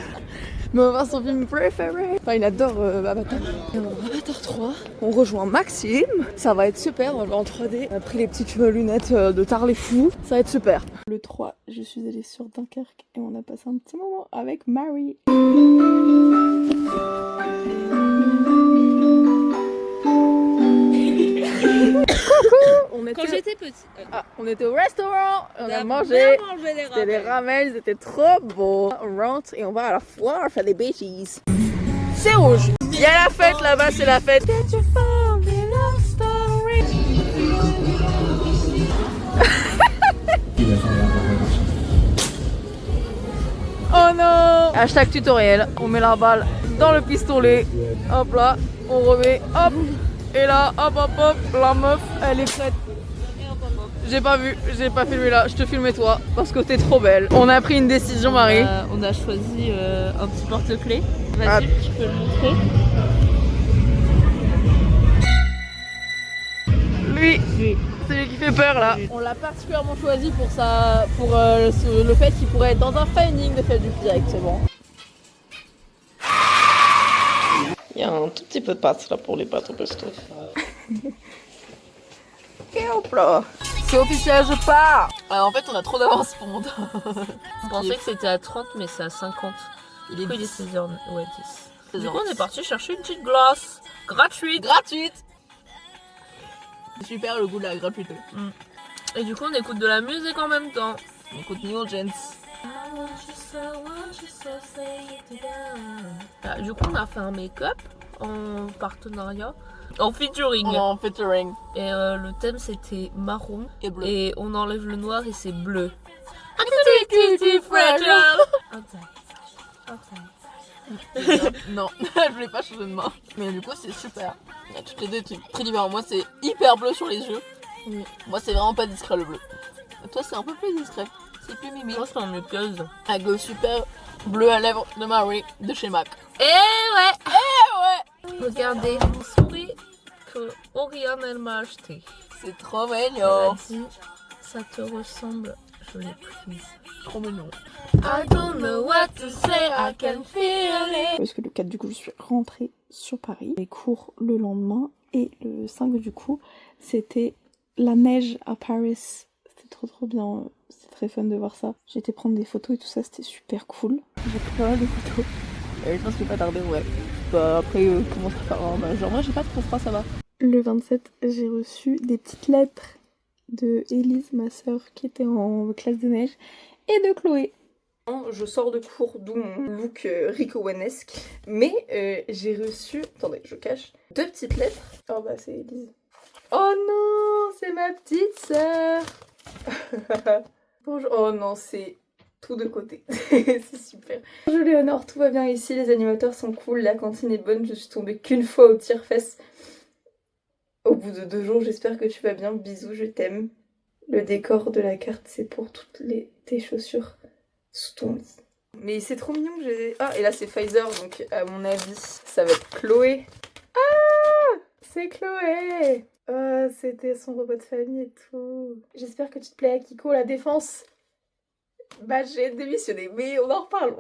Mais on va voir son film préféré. Enfin il adore Avatar. Alors Avatar 3, on rejoint Maxime. Ça va être super, on va le voir en 3D. On a pris les petites lunettes de Tarlet fou. Ça va être super. Le 3, je suis allée sur Dunkerque et on a passé un petit moment avec Marie. Quand j'étais petite. On était au restaurant, on a mangé. C'était des ramen, c'était trop beau. On rentre et on va à la foire faire des bêtises. C'est rouge. Il y a la fête là-bas, c'est la fête. Oh non! Hashtag tutoriel, on met la balle dans le pistolet, hop là, on remet, hop, et là, hop hop hop, la meuf, elle est prête. J'ai pas vu, j'ai pas filmé là, je te filmais toi, parce que t'es trop belle. On a pris une décision Marie. On a choisi un petit porte-clés. Vas-y, tu peux le montrer. Lui, c'est lui qui fait peur là. On l'a particulièrement choisi pour le fait qu'il pourrait être dans un finding de Fête du Pire actuellement. Il y a un tout petit peu de pâte là pour les pâtes au pesto. Et hop là. C'est officiel, je pars. En fait, on a trop d'avance pour mon temps. Je pensais que c'était à 30, mais c'est à 50. Il est 16h. Ouais, 10. Du coup, on est parti chercher une petite glace. Gratuite. Super le goût de la gratuité. Et du coup, on écoute de la musique en même temps. On écoute New Gens. Du coup, on a fait un make-up en partenariat, en featuring. En featuring. Et le thème c'était marron et bleu. Et on enlève le noir et c'est bleu. Non, je voulais pas changer de main. Mais du coup, c'est super. Il y a toutes les deux trucs très différents. Moi, c'est hyper bleu sur les yeux. Oui. Moi, c'est vraiment pas discret le bleu. Et toi, c'est un peu plus discret. C'est plus mimi. Moi, c'est un muqueuse. Avec le super bleu à lèvres de Marie de chez MAC. Eh ouais! Eh ouais! Regardez, mon souris que Oriane elle m'a acheté. C'est trop mignon. Elle a dit, ça te ressemble, je l'ai prise. Trop mignon. I don't know what to say, I can feel it. Parce que le 4 du coup je suis rentrée sur Paris. Les cours le lendemain et le 5 du coup c'était la neige à Paris. C'était trop bien, c'était très fun de voir ça. J'ai été prendre des photos et tout ça, c'était super cool. J'ai pris pas mal de photos. Et je pense qu'il va pas tarder, ouais. Bah après, comment ça faire genre moi j'ai pas trop froid, ça va. Le 27, j'ai reçu des petites lettres de Élise, ma soeur qui était en classe de neige, et de Chloé. Je sors de cours, d'où mon look Rico Wanesque, mais j'ai reçu, attendez, je cache, 2 petites lettres. Oh bah c'est Élise. Oh non, c'est ma petite sœur. Bonjour. Oh non, c'est tout de côté. C'est super. Bonjour Léonore, tout va bien ici, les animateurs sont cool, la cantine est bonne, je suis tombée qu'une fois au tire-fesse. Au bout de 2 jours, j'espère que tu vas bien, bisous, je t'aime. Le décor de la carte, c'est pour toutes tes chaussures sous ton lit. Mais c'est trop mignon que j'ai... Ah, et là c'est Pfizer, donc à mon avis, ça va être Chloé. Ah, c'est Chloé. Oh, c'était son repas de famille et tout. J'espère que tu te plais à Kiko, la défense. Bah j'ai démissionné, mais on en reparle.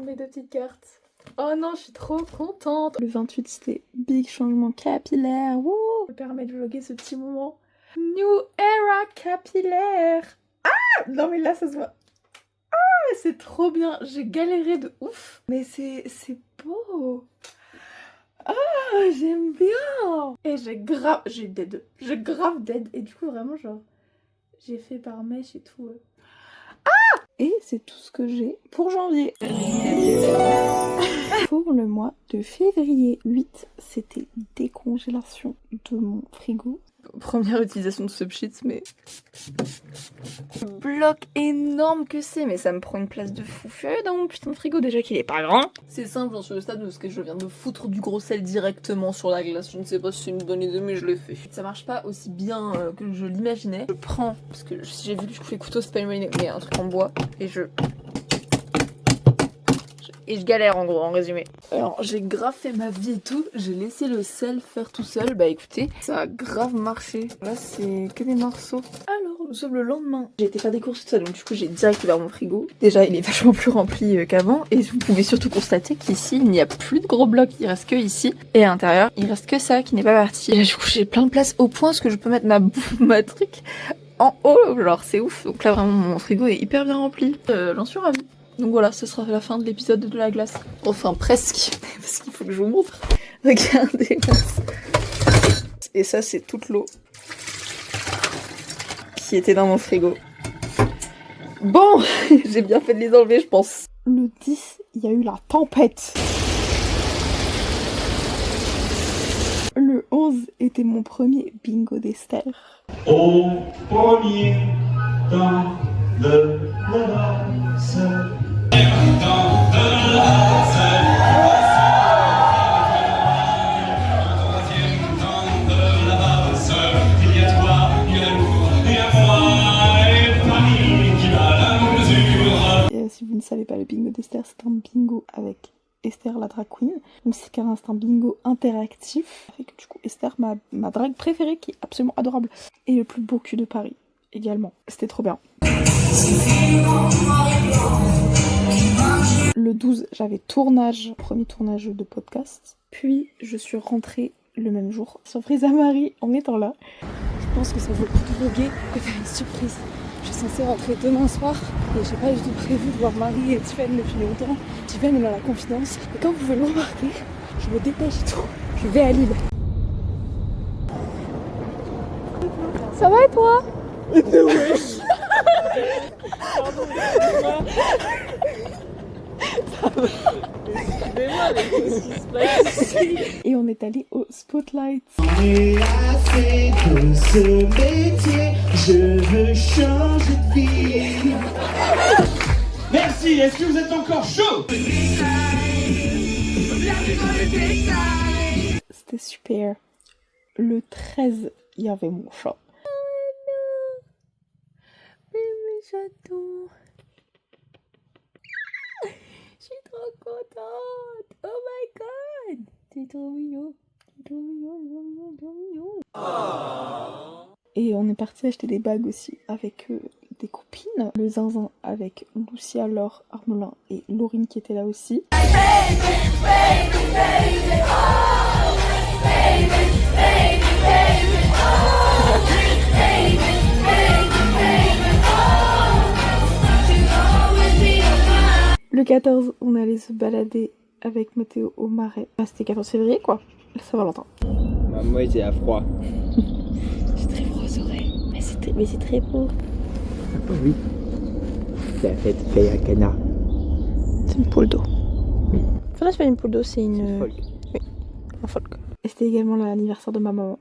Mes 2 petites cartes. Oh non, je suis trop contente. Le 28, c'était big changement capillaire. Wouh, ça me permet de vlogger ce petit moment. New era capillaire. Ah, non mais là ça se voit. Ah, c'est trop bien. J'ai galéré de ouf. Mais c'est beau. Ah, j'aime bien. Et j'ai grave dead. J'ai grave dead. Et du coup, vraiment, genre, j'ai fait par mèche et tout. Ah! Et c'est tout ce que j'ai pour janvier. Pour le mois de février 8, c'était décongélation de mon frigo. Première utilisation de Subsheets, mais... Le bloc énorme que c'est, mais ça me prend une place de fou furieux dans mon putain de frigo, déjà qu'il est pas grand. C'est simple, j'en suis au stade où je viens de foutre du gros sel directement sur la glace. Je ne sais pas si c'est une bonne idée, mais je l'ai fait. Ça marche pas aussi bien que je l'imaginais. Je prends, parce que si j'ai vu du coup les couteaux, c'est pas une bonne idée, mais un truc en bois, et je galère en gros, en résumé. Alors j'ai grave fait ma vie et tout, j'ai laissé le sel faire tout seul. Bah écoutez, ça a grave marché. Là c'est que des morceaux. Alors nous sommes le lendemain. J'ai été faire des courses tout ça, donc du coup j'ai direct ouvert mon frigo. Déjà il est vachement plus rempli qu'avant. Et vous pouvez surtout constater qu'ici il n'y a plus de gros blocs, il reste que ici. Et à l'intérieur il reste que ça qui n'est pas parti. Et là du coup j'ai plein de place au point parce que je peux mettre ma truc en haut. Genre c'est ouf. Donc là vraiment mon frigo est hyper bien rempli. J'en suis ravie. Donc voilà, ce sera la fin de l'épisode de la glace. Enfin presque, parce qu'il faut que je vous montre. Regardez. Et ça c'est toute l'eau qui était dans mon frigo. Bon, j'ai bien fait de les enlever je pense. Le 10, il y a eu la tempête. Le 11 était mon premier bingo d'Esther. Au premier temps de l'avance. Si vous ne savez pas, le bingo d'Esther, c'est un bingo avec Esther la drag queen. Donc c'est un bingo interactif avec du coup Esther, ma drag préférée, qui est absolument adorable. Et le plus beau cul de Paris également. C'était trop bien. Le 12, j'avais premier tournage de podcast. Puis je suis rentrée le même jour. Surprise à Marie en étant là. Je pense que ça vaut le coup de vloguer et faire une surprise. Je suis censée rentrer demain soir et j'ai pas du tout prévu de voir Marie et Tiffen depuis longtemps. Tiffen est dans la confidence. Et comme vous pouvez le remarquer, je me dépêche et tout. Je vais à Lille. Ça va et toi? Excusez-moi, mais qu'est-ce qui se passe ici? Et on est allé au Spotlight. Et assez de ce métier, je veux changer de vie. Merci, est-ce que vous êtes encore chaud? C'était super. Le 13, il y avait mon chat. Bébé chaton. Je suis trop contente. Oh my god. T'es trop mignon. T'es trop mignon, trop mignon. Et on est parti acheter des bagues aussi avec des copines. Le zinzin avec Lucia, Laure, Armelin et Laurine qui étaient là aussi. Le 14, on allait se balader avec Mathéo au Marais. Ah, c'était 14 février quoi, la Saint-Valentin. Moi, il a froid. C'est très froid aux oreilles. Mais c'est très beau. Oui. C'est la fête fait un canard. C'est une poule d'eau. Oui. Enfin là c'est pas une poule d'eau, c'est une... folk. Oui, un folk. Et c'était également l'anniversaire de ma maman.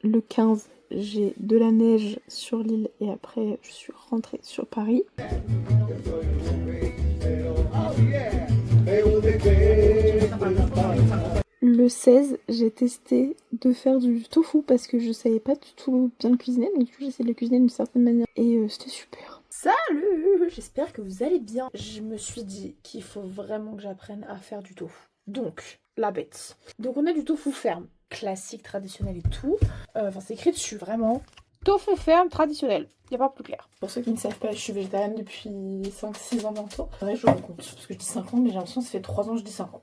Le 15, j'ai de la neige sur l'île et après je suis rentrée sur Paris. Le 16, j'ai testé de faire du tofu parce que je savais pas du tout bien le cuisiner, donc du coup j'ai essayé de le cuisiner d'une certaine manière et c'était super. Salut! J'espère que vous allez bien. Je me suis dit qu'il faut vraiment que j'apprenne à faire du tofu. Donc, la bête. Donc on a du tofu ferme, classique, traditionnel et tout. Enfin c'est écrit dessus, vraiment. Tofu ferme, traditionnel. Y a pas plus clair. Pour ceux qui ne savent pas, je suis végétarienne depuis 5-6 ans bientôt. Faudrait que je me compte, parce que je dis 5 ans, mais j'ai l'impression que ça fait 3 ans que je dis 5 ans.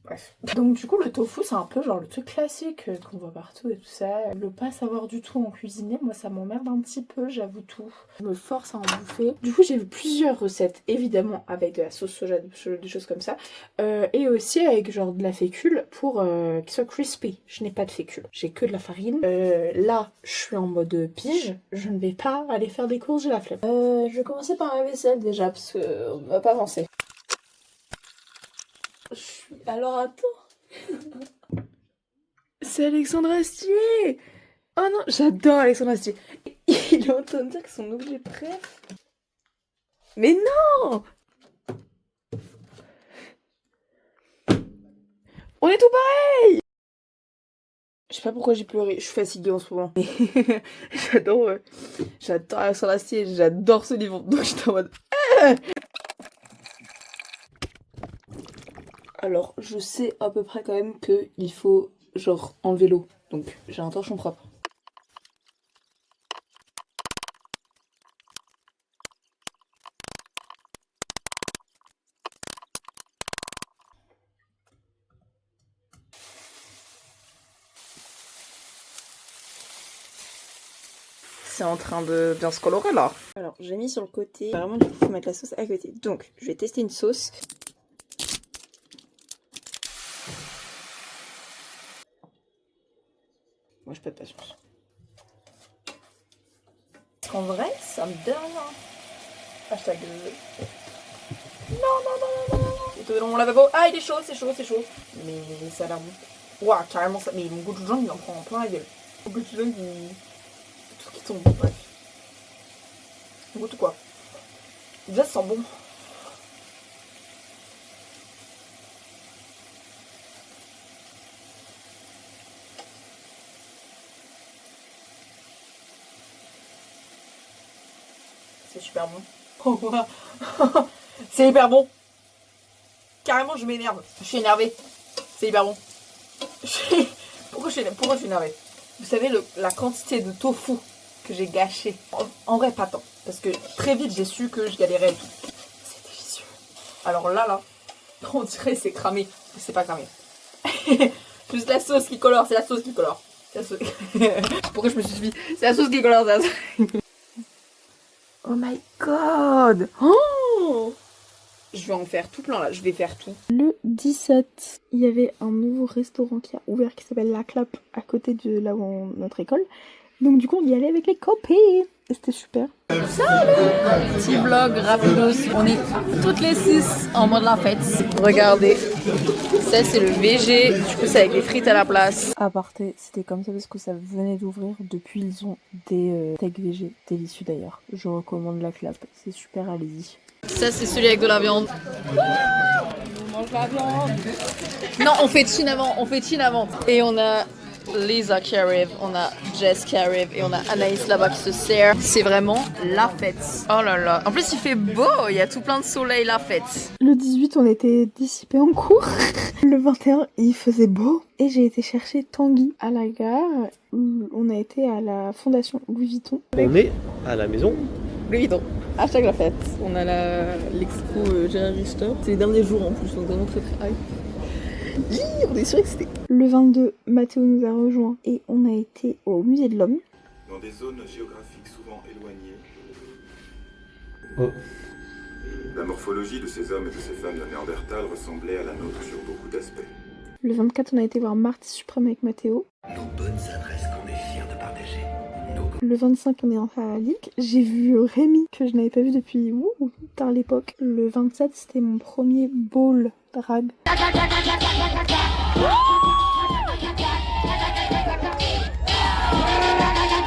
Bref. Donc du coup le tofu c'est un peu genre le truc classique qu'on voit partout et tout ça. Le pas savoir du tout en cuisiner, moi ça m'emmerde un petit peu, j'avoue tout. Je me force à en bouffer. Du coup j'ai vu plusieurs recettes, évidemment avec de la sauce soja, des choses comme ça. Et aussi avec genre de la fécule pour qu'il soit crispy. Je n'ai pas de fécule, j'ai que de la farine. Là je suis en mode pige, je ne vais pas aller faire des courses, j'ai la flemme. Je vais commencer par ma vaisselle déjà parce qu'on va pas avancer. Alors attends. C'est Alexandre Astier. Oh non, j'adore Alexandre Astier. Il est en train de dire que son objet préf. Mais non. On est tout pareil. Je sais pas pourquoi j'ai pleuré, je suis fatiguée en ce moment. J'adore Alexandre Astier, j'adore ce livre. Donc j'étais en mode... Alors, je sais à peu près quand même qu'il faut, genre, enlever l'eau. Donc, j'ai un torchon propre. C'est en train de bien se colorer, là. Alors, j'ai mis sur le côté. Vraiment, du coup, faut mettre la sauce à côté. Donc, je vais tester une sauce. Moi, j'ai pas de patience. Parce qu'en vrai, ça me donne rien. Hashtag... Non. Il est dans mon lavabo. Ah, il est chaud, c'est chaud. Mais ça a l'air bon. Ouah, carrément ça. Mais mon goût de jambes, il en prend en plein la gueule. Mon goût de jambes, tout qui tombe. Bref. Mon goût de quoi? Déjà, ça sent bon. C'est super bon. Oh, c'est hyper bon. Carrément, je m'énerve. Je suis énervée. C'est hyper bon. Pourquoi je suis énervée? Vous savez la quantité de tofu que j'ai gâché. En vrai, pas tant. Parce que très vite, j'ai su que je galérais et tout. C'est délicieux. Alors là, on dirait c'est cramé. Mais c'est pas cramé. Plus la sauce qui colore. C'est la sauce qui colore. Pourquoi je me suis dit c'est la sauce qui colore, ça. Oh my god! Oh! Je vais en faire tout plein là, je vais faire tout. Le 17, il y avait un nouveau restaurant qui a ouvert qui s'appelle La Clap à côté de là où notre école. Donc du coup on y allait avec les copines. et c'était super. Petit vlog rapidos, on est toutes les 6 en mode la fête. Regardez, ça c'est le VG, du coup c'est avec les frites à la place. Aparté, c'était comme ça parce que ça venait d'ouvrir. Depuis, ils ont des steaks VG, délicieux d'ailleurs. Je recommande la clap, c'est super, allez-y. Ça c'est celui avec de la viande. On mange la viande. Non, on fait chin avant, Et on a Lisa qui arrive, on a Jess qui arrive et on a Anaïs là-bas qui se sert. C'est vraiment la fête. Oh là là. En plus il fait beau, il y a tout plein de soleil, la fête. Le 18, on était dissipés en cours. Le 21, il faisait beau. Et j'ai été chercher Tanguy à la gare. On a été à la fondation Louis Vuitton. On est à la maison Louis Vuitton. Hashtag la fête. On a l'expo Gérard Richter. C'est les derniers jours en plus, donc vraiment très très high. On est surexcité. Le 22, Mathéo nous a rejoints et on a été au musée de l'homme. Dans des zones géographiques souvent éloignées, la morphologie de ces hommes et de ces femmes de Néandertal ressemblait à la nôtre sur beaucoup d'aspects. Le 24, on a été voir Marty Suprême avec Mathéo. Nos bonnes adresses qu'on est fiers de partager. Le 25, on est rentré à la Ligue. J'ai vu Rémi, que je n'avais pas vu depuis tard l'époque. Le 27, c'était mon premier ball drag.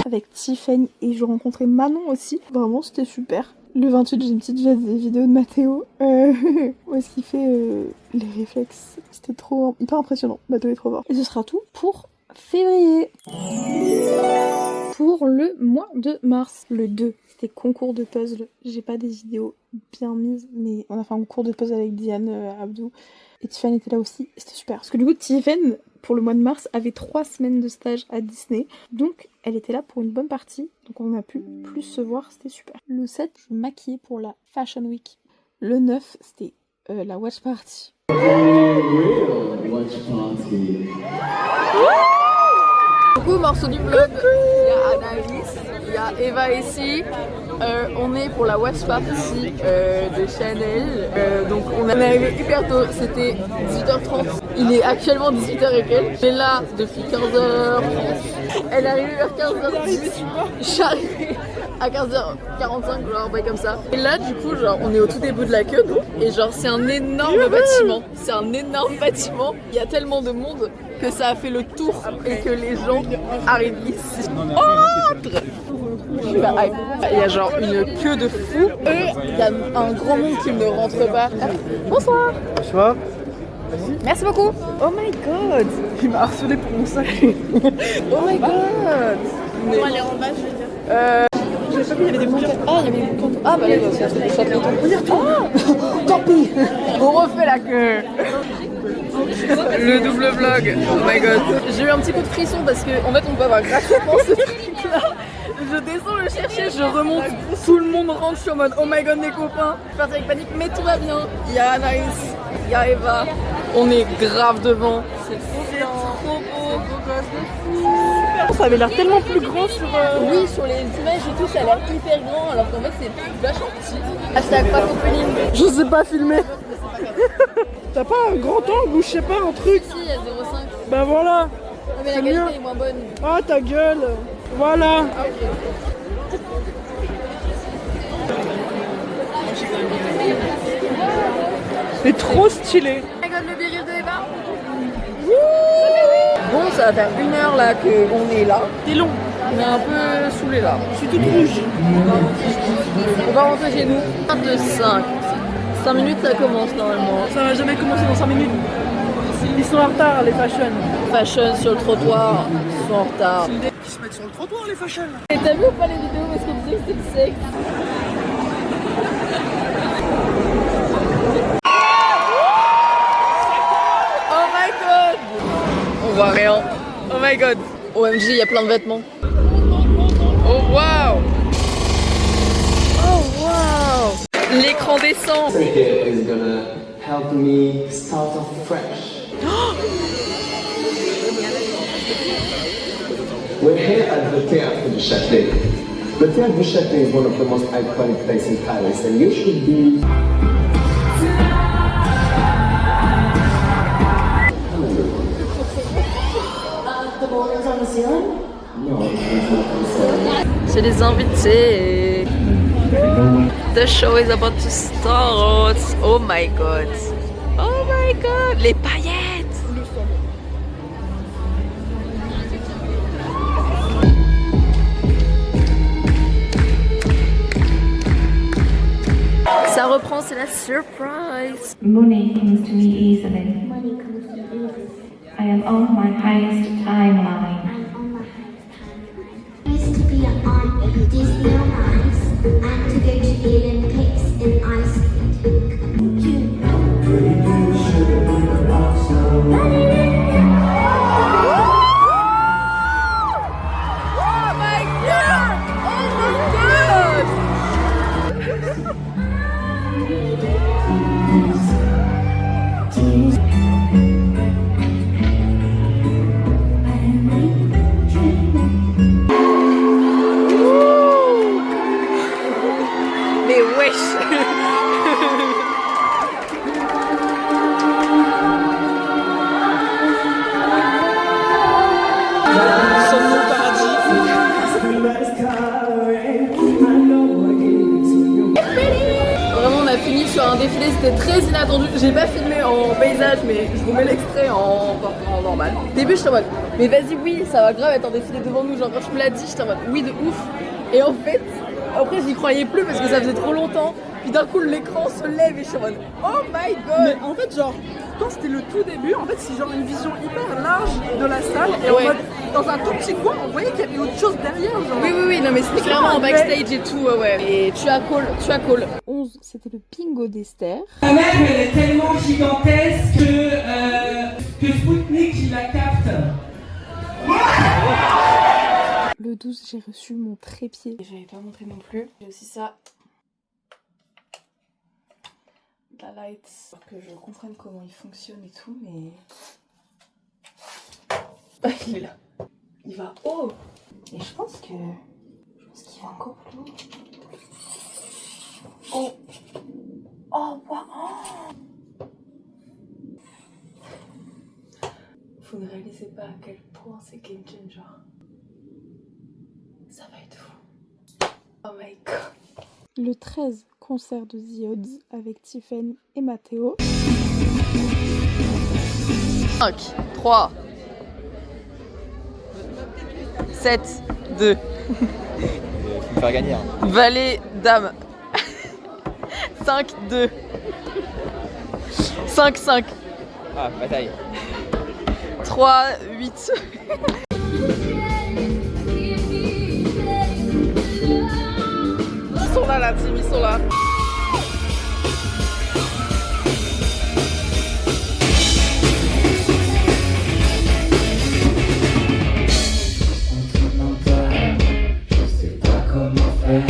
Avec Tiffany et je rencontrais Manon aussi. Vraiment, c'était super. Le 28, j'ai une petite vidéo de Mathéo où est-ce qu'il fait les réflexes. C'était trop hyper impressionnant. Mathéo est trop fort. Et ce sera tout pour février. Pour le mois de mars, le 2, c'était concours de puzzle. J'ai pas des vidéos bien mises, mais on a fait un concours de puzzle avec Diane Abdou. Et Tiffany était là aussi, c'était super. Parce que du coup, Tiffany, pour le mois de mars, avait 3 semaines de stage à Disney. Donc, elle était là pour une bonne partie. Donc, on a pu plus se voir, c'était super. Le 7, je me maquillais pour la Fashion Week. Le 9, c'était la watch party. Coucou, morceau du vlog. Il y a Anaïs, il y a Eva ici. On est pour la watch party de Chanel. Donc on est arrivé hyper tôt, c'était 18h30. Il est actuellement 18h et quelques. Je suis là depuis 15h30. Elle est arrivée vers 15h10. Je suis arrivée à 15h45, genre comme ça. Et là du coup genre on est au tout début de la queue et genre c'est un énorme bâtiment. C'est un énorme bâtiment. Il y a tellement de monde que ça a fait le tour et que les gens arrivent ici. Il y a genre une queue de fou et il y a un grand monde qui ne rentre pas. Bonsoir. Bonsoir. Merci beaucoup. Oh my god. Il m'a harcelé pour mon sac. Oh my god. On va aller en bas, je veux dire. J'ai pas vu, il y avait des bouquins. Ah, il y avait des bouquins. Ah, bah là, c'est des chapitres. Ah, tant pis. On refait la queue. Le double vlog. Oh my god. J'ai eu un petit coup de frisson parce que en fait on peut avoir gratuitement ce truc là. Je descends le chercher, je remonte, tout le monde rentre, je suis en mode oh my god mes copains. Je suis partie avec panique mais tout va bien. Il y a Anaïs, il y a Eva. On est grave devant. C'est trop beau. Ça avait l'air tellement plus grand sur... Oui, sur les images et tout, ça a l'air hyper grand alors qu'en fait c'est vachement petit. Hashtag pas opening. Je sais pas filmer. T'as pas un grand angle ou je sais pas un truc? Si, il y a 0,5. Bah voilà. Non mais la qualité est moins bonne. Ah ta gueule. Voilà. Ah, okay. C'est trop stylé. Regarde le viril de Eva. Bon, ça va faire 1 heure là qu'on est là. C'est long. On est un peu saoulé là. Je suis toute rouge. On va rentrer chez nous. 25. 5 minutes ça commence normalement. Ça va jamais commencer dans 5 minutes. Ils sont en retard les fashion. Fashion sur le trottoir, ils sont en retard. Ils se mettent sur le trottoir les fashion. Et t'as vu ou pas les vidéos parce qu'on disait que c'était une secte? Oh my god. On voit rien. Oh my god. OMG, il y a plein de vêtements. Oh wow. Oh wow. L'écran descend. Cricket is gonna help me start off fresh. We're here at the Théâtre du Châtelet. The Théâtre du Châtelet is one of the most iconic places in Paris, and you should be. The boulders on the ceiling? No, C'est les invités. The show is about to start. Oh my god. Oh my god. Les paillettes. Ça reprend, c'est la surprise. Money comes to me easily. I am on my highest timeline. I used to be on Disney on Ice and to go to the Olympics in ice skating. Oh my god! Oh my god! Mais wesh! Vraiment, on a fini sur un défilé, c'était très inattendu. J'ai pas filmé en paysage, mais je vous mets l'extrait en normal. Au début, j'étais en mode, mais vas-y, oui, ça va grave être un défilé devant nous. Genre, quand tu me l'as dit, j'étais en mode, oui, de ouf. Et en fait, après, j'y croyais plus parce que ça faisait trop longtemps. Puis d'un coup, l'écran se lève et je suis en mode, oh my god! Mais en fait, genre, quand c'était le tout début, en fait, c'est genre une vision hyper large de la salle. Et Ouais. en mode, dans un tout petit coin, on voyait qu'il y avait autre chose derrière. Genre. Oui, non, mais c'était clairement en backstage et tout, ouais. Et tu as call. 11, c'était le Pingo d'Esther. La mère, elle est tellement gigantesque que Spoutnik, il la capte. Le 12, j'ai reçu mon trépied. Et j'avais pas montré non plus. J'ai aussi ça. La light. Pour que je comprenne comment il fonctionne et tout, mais... il est là. Il va haut. Et je pense qu'il va encore plus haut. Oh. Oh, wow. Vous ne réalisez pas à quel point c'est game changer. Ça va être fou. Oh my god. Le 13, concert de The Odds avec Tiffen et Mathéo. 5, 3, 7, 2. Faut me faire gagner. Hein. Valet, dame. 5, 2. 5, 5. Ah, bataille. 3, 8. Ils sont là, la team, ils sont là. Je sais pas comment faire.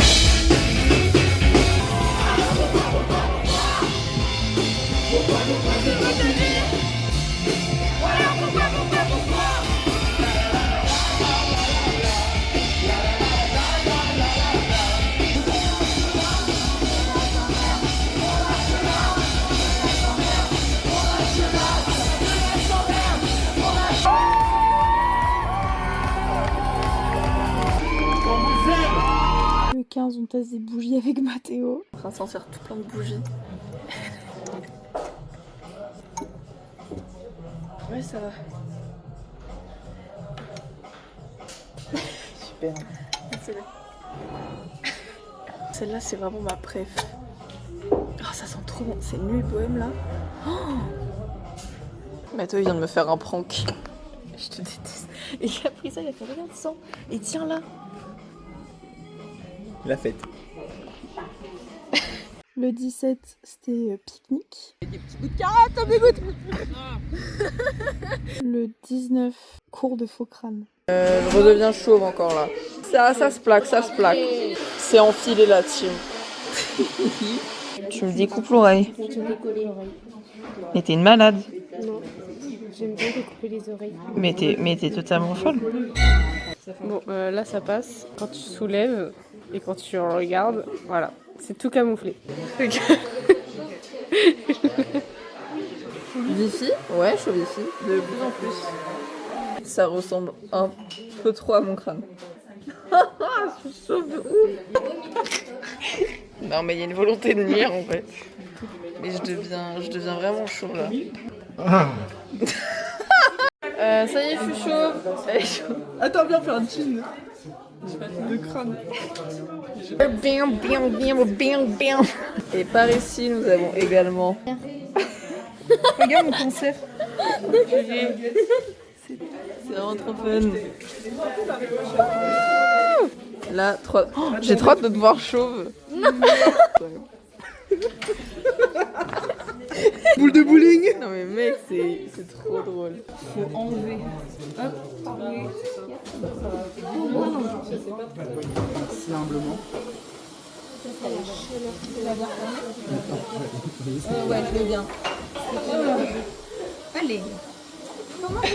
Le 15, on teste des bougies avec Mathéo. On est en train de sentir tout plein de bougies. Ouais, ça va. Super. Celle-là, c'est vraiment ma préf. Oh, ça sent trop bon. C'est Nuit Bohème, là. Oh, Mathéo vient de me faire un prank. je te déteste. Et il a pris ça, il a fait regarde ça. Et tiens là. La fête. Le 17, c'était pique-nique. Des petits bouts de carottes, ça m'égoûte. Le 19, cours de faux crâne. Je redeviens chauve encore là. Ça se plaque, ça se plaque. C'est enfilé la team. Tu me découpes l'oreille. Mais t'es une malade. Non, j'aime bien découper les oreilles. Mais t'es totalement folle. Bon, là ça passe. Quand tu soulèves et quand tu regardes, voilà. C'est tout camouflé. Wifi? Ouais, je suis au Wifi. De plus en plus. Ça ressemble un peu trop à mon crâne. Je suis chauve de ouf. Non mais il y a une volonté de nuire en fait. Mais je deviens vraiment chauve là. Ça y est, je suis chauve. Attends, viens faire un chin. De crâne. Et par ici, nous avons également... Regarde mon concert. C'est vraiment trop fun. Là, j'ai trop hâte de te voir chauve. Boule de bowling. Non mais mec, c'est trop drôle. Faut enlever. Hop, oui. Merci humblement. Ouais, je veux bien. Allez. Comment tu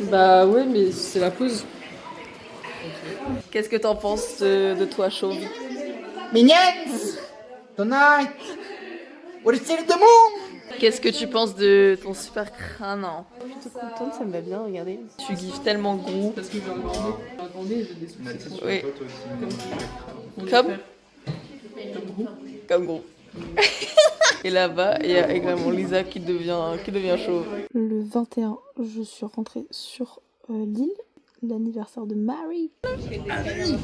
Bah ouais, mais c'est la pause. Qu'est-ce que t'en penses de toi chauve? Mignons! Tonight! What is it the moon? Qu'est-ce que tu penses de ton super crâne? Je suis toute contente, ça me va bien, regardez. Tu gives tellement gros. Parce que j'ai agrandi, j'ai des soucis. Oui. Comme gros. Et là-bas, il y a également Lisa qui devient chauve. Le 21, je suis rentrée sur l'île, l'anniversaire de Mary. Merci.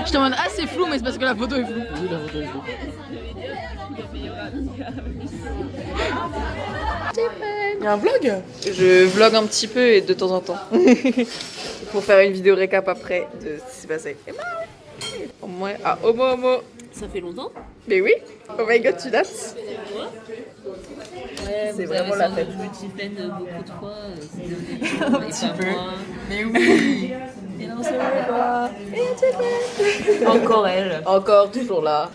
Je te demande, ah c'est flou, mais c'est parce que la photo est floue. Oui, la photo est floue. Il y a un vlog? Je vlog un petit peu et de temps en temps. Pour faire une vidéo récap après de ce qui s'est passé. Au moins, à Homo. Ça fait longtemps? Mais oui. Oh my god, tu dates? Ouais, c'est vraiment la fête. Tiffen beaucoup de fois. Un petit peu. Mais oui. Et non, c'est vrai pas. Encore elle. Encore, toujours là.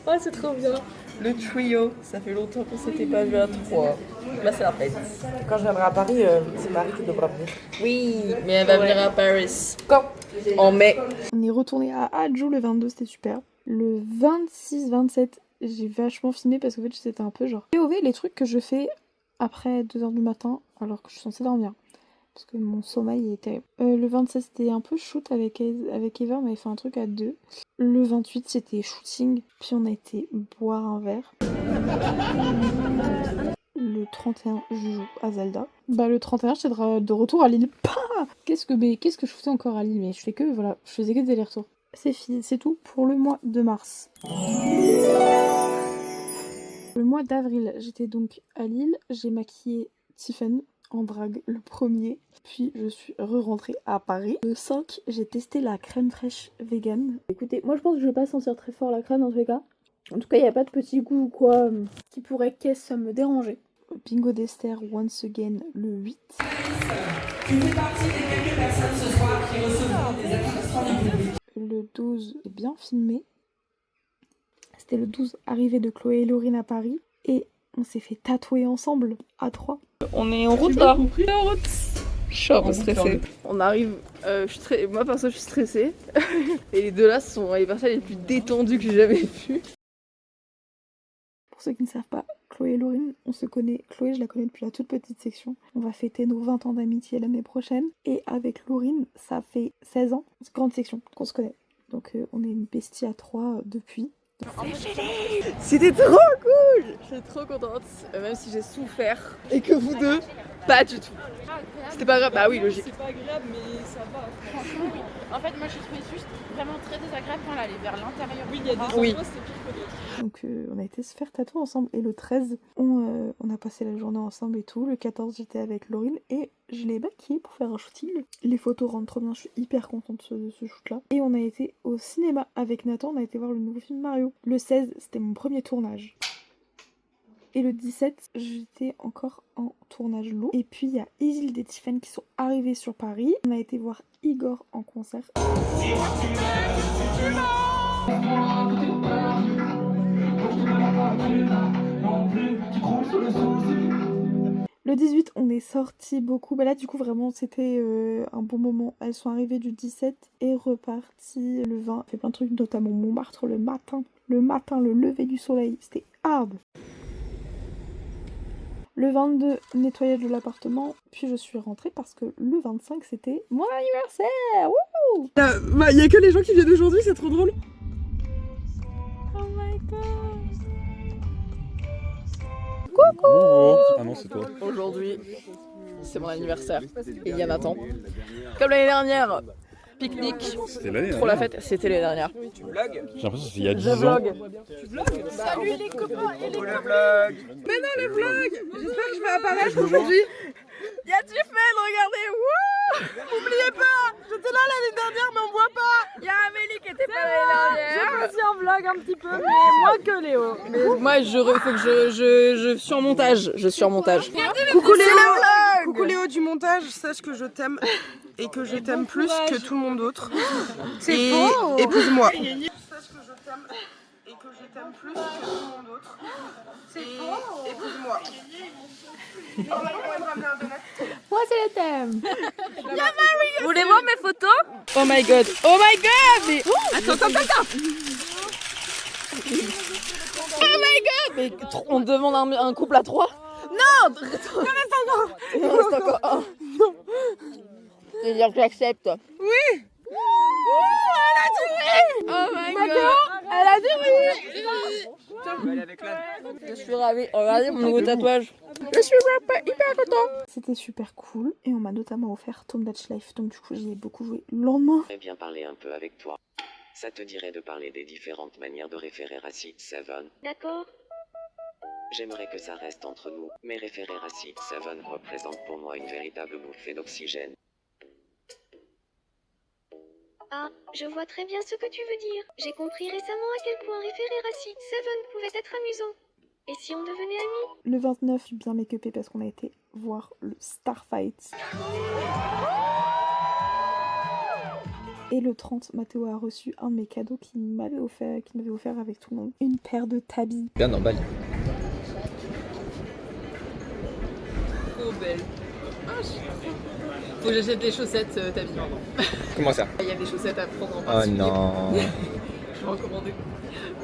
Oh, c'est trop bien. Le trio, ça fait longtemps qu'on s'était pas vu à 3. Là, c'est la fête. Quand je viendrai à Paris, c'est Marie qui devra venir. Oui, mais elle va venir à Paris. Quand? En mai. On est retourné à Adjo le 22, c'était super. Le 26-27, j'ai vachement filmé parce qu'en fait c'était un peu genre POV, les trucs que je fais après 2h du matin alors que je suis censée dormir. Parce que mon sommeil est terrible. Le 27 c'était un peu shoot avec Eva, on avait fait un truc à 2. Le 28 c'était shooting, puis on a été boire un verre. Le 31 je joue à Zelda. Bah le 31 j'étais de retour à Lille. Qu'est-ce que je faisais encore à Lille? Mais je faisais que des allers-retours. C'est fini, c'est tout pour le mois de mars. Le mois d'avril, j'étais donc à Lille, j'ai maquillé Tiffen en drague le 1er, puis je suis re-rentrée à Paris. Le 5, j'ai testé la crème fraîche vegan. Écoutez, moi je pense que je vais pas sentir très fort la crème dans tous les cas. En tout cas, il n'y a pas de petit goût ou quoi qui pourrait me déranger. Bingo d'Esther once again le 8. Tu fais partie des quelques personnes ce soir qui recevront des applaudissements du public. Le 12, j'ai bien filmé. C'était le 12, arrivée de Chloé et Laurine à Paris. Et on s'est fait tatouer ensemble à 3. On est en route là. Je suis un peu stressée. On arrive, moi perso je suis stressée. Et les deux là sont les personnes les plus détendues que j'ai jamais vues. Pour ceux qui ne savent pas, Chloé et Laurine, on se connaît. Chloé, je la connais depuis la toute petite section. On va fêter nos 20 ans d'amitié l'année prochaine. Et avec Laurine, ça fait 16 ans, grande section, qu'on se connaît. Donc on est une bestie à 3 depuis. C'était trop cool. Je suis trop contente, même si j'ai souffert. Et que vous deux, pas du tout. C'était pas grave, bah oui, logique. C'est pas agréable, mais ça va. Franchement, oui. En fait, moi, je trouvais juste vraiment très désagréable quand elle allait vers l'intérieur. Oui, il y a des endroits, c'est pire que d'autres. Donc on a été se faire tatouer ensemble. Et le 13, on a passé la journée ensemble et tout. Le 14, j'étais avec Laurine et je l'ai maquillée pour faire un shooting. Les photos rendent trop bien, je suis hyper contente de ce shoot-là. Et on a été au cinéma avec Nathan, on a été voir le nouveau film Mario. Le 16, c'était mon premier tournage. Et le 17, j'étais encore en tournage lourd. Et puis il y a Isilde et Tiffen qui sont arrivés sur Paris. On a été voir Igor en concert. Le 18, on est sorti beaucoup. Bah là, du coup, vraiment, c'était un bon moment. Elles sont arrivées du 17 et reparties le 20. On fait plein de trucs, notamment Montmartre le matin. Le matin, le lever du soleil. C'était hard. Le 22, nettoyage de l'appartement. Puis je suis rentrée parce que le 25, c'était mon anniversaire. Wouhou! Y a que les gens qui viennent aujourd'hui, c'est trop drôle. Oh my god! Coucou! Ah non, c'est toi. Aujourd'hui, c'est mon anniversaire. Et il y a Nathan. Comme l'année dernière, pique-nique. C'était l'année Trop la fête, c'était l'année dernière. Tu vlogues? J'ai l'impression que c'est il y a 10 Je ans. vlog. Tu vlogues? Salut les copains et les le vlog! Mais non, le vlog! J'espère que je vais apparaître aujourd'hui. Y'a Tiffen, regardez! Wouh! Oubliez pas! J'étais là l'année dernière, mais on voit pas! Y'a Amélie qui était pas l'année dernière! J'ai fait aussi un vlog un petit peu, mais moins que Léo. Mais moi, faut que je suis en montage. Je suis en montage. Coucou Léo! Coucou Léo du montage, sache que je t'aime et que je t'aime plus que tout le monde d'autre. C'est faux! Épouse-moi. Sache que je t'aime et que je t'aime plus que tout le monde d'autre. C'est faux! Épouse-moi. Moi, c'est le thème. Vous voulez voir mes photos? Oh my god! Oh my god! Mais... Attends! Oh my god! Mais on demande un couple à 3? Non! Il en reste encore un. Non. C'est-à-dire que j'accepte. Oui! Elle a dit oui! Oh my god! Elle a dit oui! Je suis ravie. Regardez mon nouveau tatouage. Je suis hyper content. C'était super cool et on m'a notamment offert Tom Dutch Life, donc du coup j'y ai beaucoup joué le lendemain. J'aimerais bien parler un peu avec toi. Ça te dirait de parler des différentes manières de référer à Seed 7? D'accord. J'aimerais que ça reste entre nous, mais référer à Seed 7 représente pour moi une véritable bouffée d'oxygène. Ah, je vois très bien ce que tu veux dire. J'ai compris récemment à quel point référer à Seed 7 pouvait être amusant. Et si on devenait amis? Le 29, je suis bien make-upée parce qu'on a été voir le Starfight. Et le 30, Mathéo a reçu un de mes cadeaux qu'il m'avait offert avec tout le monde. Une paire de tabis. Bien emballé. Trop belle. Faut que j'achète des chaussettes, ta vie. Comment ça? Il y a des chaussettes à prendre en Oh particulier. non. Je vais en commander.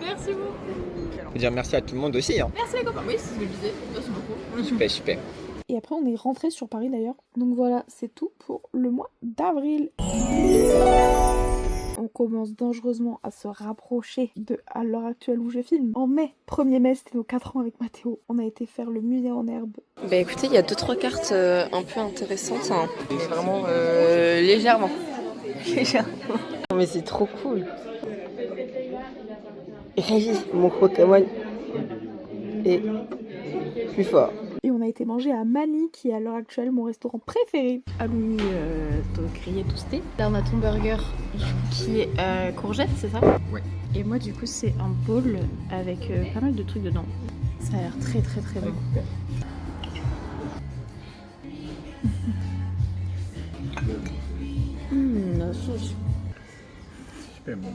Merci beaucoup. Faut dire merci à tout le monde aussi, hein. Merci les copains. Oui, c'est ce que je disais. Merci beaucoup. Super, super. Et après, on est rentré sur Paris d'ailleurs. Donc voilà, c'est tout pour le mois d'avril. On commence dangereusement à se rapprocher de à l'heure actuelle où je filme. En mai, 1er mai, c'était nos 4 ans avec Mathéo. On a été faire le musée en herbe. Bah écoutez, il y a 2-3 cartes un peu intéressantes. Hein. Mais vraiment légèrement. Légèrement. Mais c'est trop cool. Régis, mon Pokémon est plus fort. Et on a été manger à Mani, qui est à l'heure actuelle mon restaurant préféré. Halloumi grillé toasté. Là on a ton burger qui est courgette, c'est ça? Ouais. Et moi du coup c'est un bowl avec pas mal de trucs dedans. Ça a l'air très très très bon. La sauce. Super bon.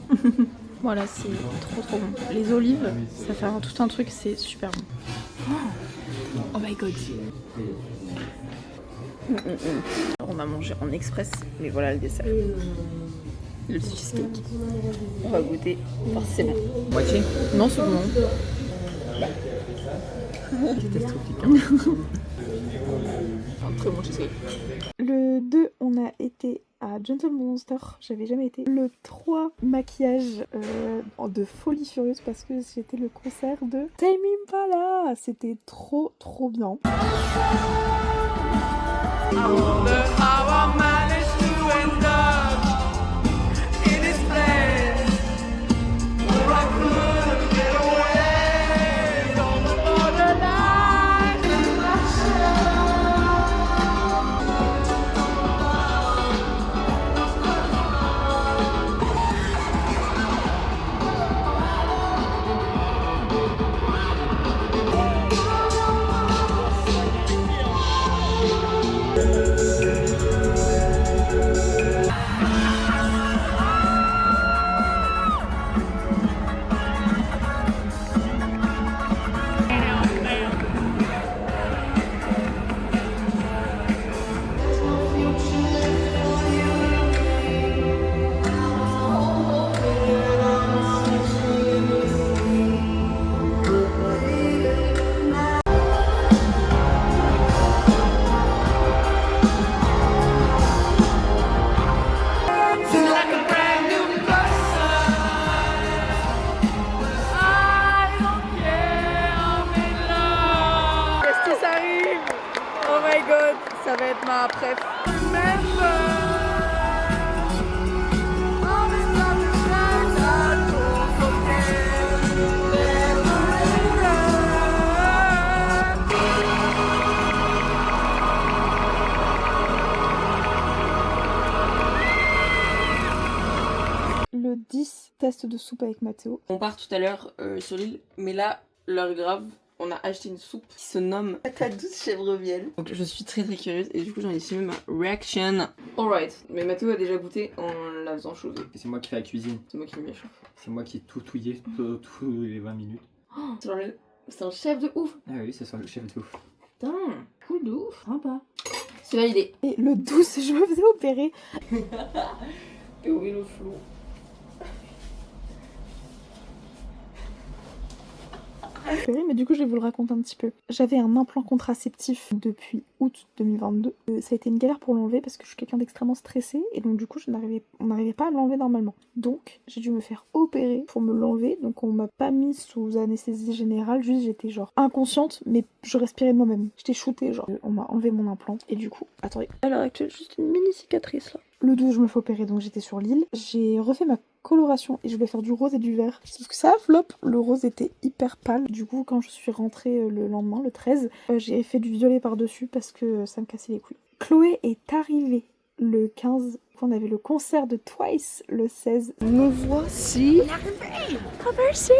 Voilà, c'est trop bon. Les olives, ça fait tout un truc, c'est super bon. Oh my god. On a mangé en express, mais voilà le dessert. Le petit cheesecake. On va goûter, voir si c'est bon. Moitié? Non, c'est bon. Un très bon cheesecake. Le 2, on a été à Gentle Monster, j'avais jamais été. Le 3, maquillage de folie furieuse parce que c'était le concert de Tame Impala. C'était trop bien. 10 tests de soupe avec Mathéo. On part tout à l'heure sur l'île, mais là, l'heure grave, on a acheté une soupe qui se nomme patate douce chèvre miel. Donc je suis très curieuse et du coup j'en ai filmé ma reaction. Alright, mais Mathéo a déjà goûté en la faisant chauffer. C'est moi qui fais la cuisine. C'est moi qui me chauffe. C'est moi qui ai tout touillé tous les 20 minutes. Oh, c'est un chef de ouf. Ah oui, c'est ça le chef de ouf. Putain, cool de ouf, sympa. C'est validé. Et le 12, je me faisais opérer. Et oui, le flou. Mais du coup je vais vous le raconter un petit peu. J'avais un implant contraceptif depuis août 2022. Ça a été une galère pour l'enlever parce que je suis quelqu'un d'extrêmement stressé et donc du coup on n'arrivait pas à l'enlever normalement. Donc j'ai dû me faire opérer pour me l'enlever. Donc on m'a pas mis sous anesthésie générale, juste j'étais genre inconsciente mais je respirais de moi-même. J'étais shootée genre. On m'a enlevé mon implant et du coup, attendez, à l'heure actuelle juste une mini cicatrice là. Le 12 je me fais opérer donc j'étais sur l'île. J'ai refait ma coloration et je voulais faire du rose et du vert. Sauf que ça a flop. Le rose était hyper pâle. Du coup quand je suis rentrée le lendemain, le 13, j'ai fait du violet par-dessus parce que ça me cassait les couilles. Chloé est arrivée le 15. On avait le concert de Twice le 16. Nous voici. Oh merci.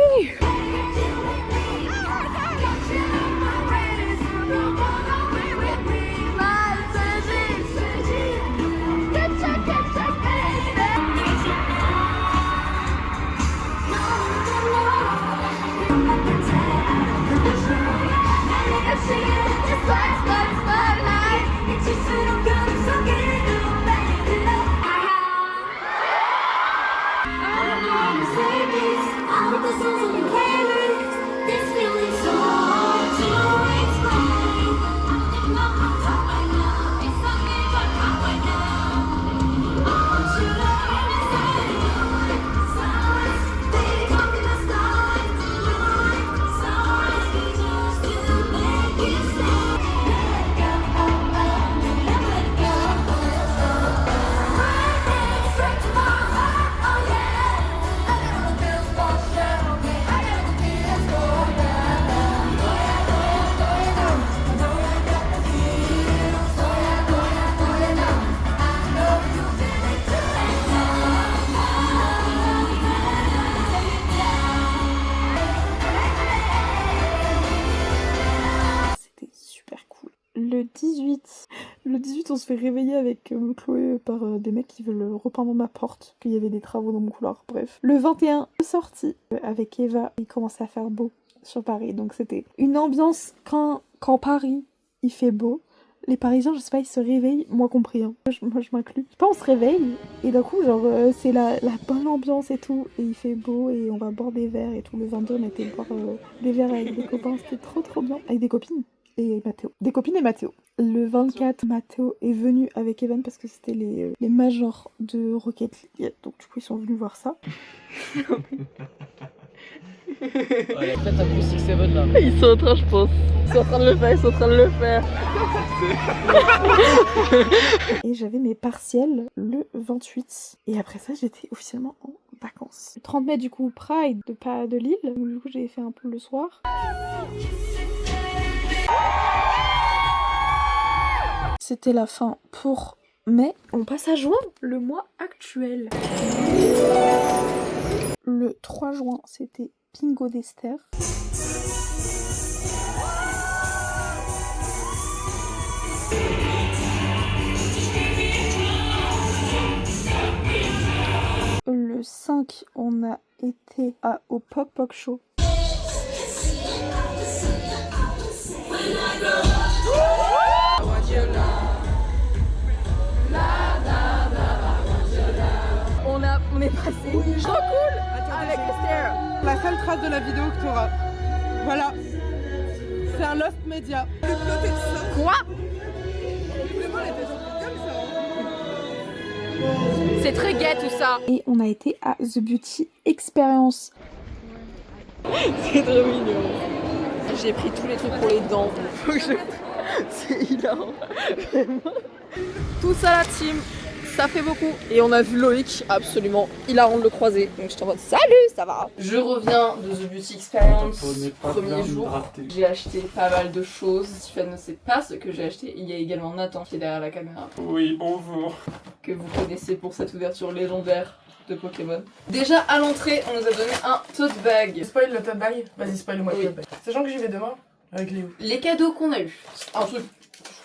Le 18, on se fait réveiller avec Chloé par des mecs qui veulent repeindre ma porte, qu'il y avait des travaux dans mon couloir, bref. Le 21, sortie avec Eva, il commençait à faire beau sur Paris, donc c'était une ambiance quand Paris, il fait beau. Les Parisiens, je sais pas, ils se réveillent, moi compris, hein. Moi je m'inclus. Je sais pas, on se réveille, et d'un coup, genre, c'est la bonne ambiance et tout, et il fait beau, et on va boire des verres et tout. Le 22, on a été boire des verres avec des copains, c'était trop bien. Avec des copines. Et Mathéo. Des copines et Mathéo. Le 24, Mathéo est venu avec Evan parce que c'était les majors de Rocket League. Donc du coup, ils sont venus voir ça. Ouais, la fête acoustique 7 là. Ils sont en train, je pense. Ils sont en train de le faire, Et j'avais mes partiels le 28. Et après ça, j'étais officiellement en vacances. Le 30 mai, du coup, Pride de Lille. Donc du coup, j'ai fait un peu le soir. C'était la fin pour mai. On passe à juin, le mois actuel. Le 3 juin, c'était Bingo d'Esther. Le 5, on a été au Pok Pok Show. On est passé trop cool avec Esther. La seule trace de la vidéo que tu auras. Voilà. C'est un Lost Media. Quoi? C'est très gay tout ça. Et on a été à The Beauty Experience. C'est trop mignon. J'ai pris tous les trucs pour les dents. C'est hilarant. Tout ça la team. Ça fait beaucoup. Et on a vu Loïc, absolument hilarant de le croiser. Donc j'étais en mode salut, ça va. Je reviens de The Beauty Experience, premier jour. J'ai acheté pas mal de choses. Tiffany ne sait pas ce que j'ai acheté. Il y a également Nathan qui est derrière la caméra. Oui, bonjour. Que vous connaissez pour cette ouverture légendaire de Pokémon. Déjà à l'entrée, on nous a donné un tote bag. Spoil le tote bag. Vas-y, spoil-moi le tote bag. Sachant que j'y vais demain avec Léo. Les cadeaux qu'on a eu. Un truc,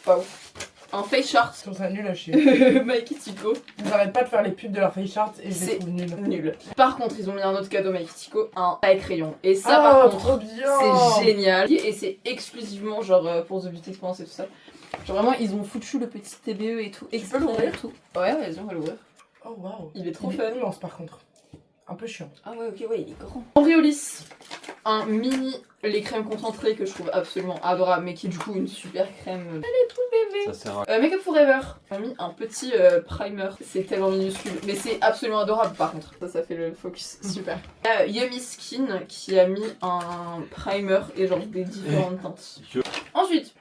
pas ouf. Un face chart. Je trouve ça nul à chier. Mikey Tico. Ils n'arrêtent pas de faire les pubs de leur face chart et je les trouve nuls. Nul. Par contre, ils ont mis un autre cadeau Mikey Tico, un paille crayon. Et ça, par contre, c'est génial. Et c'est exclusivement genre pour The Beauty Experience et tout ça. Genre vraiment, ils ont foutu le petit TBE et tout. Tu peux l'ouvrir tout. Ouais, vas-y, on va l'ouvrir. Oh waouh. Il est trop fun. Il est immense par contre. Un peu chiant. Ah ouais, ok, ouais, il est grand. Auréolis, un mini lait crème concentré que je trouve absolument adorable, mais qui est du coup une super crème. Elle est toute bébé. Ça sert à... Make Up Forever, on a mis un petit primer, c'est tellement minuscule, mais c'est absolument adorable par contre. Ça fait le focus, super. Yummy Skin qui a mis un primer et genre des différentes teintes. Ensuite,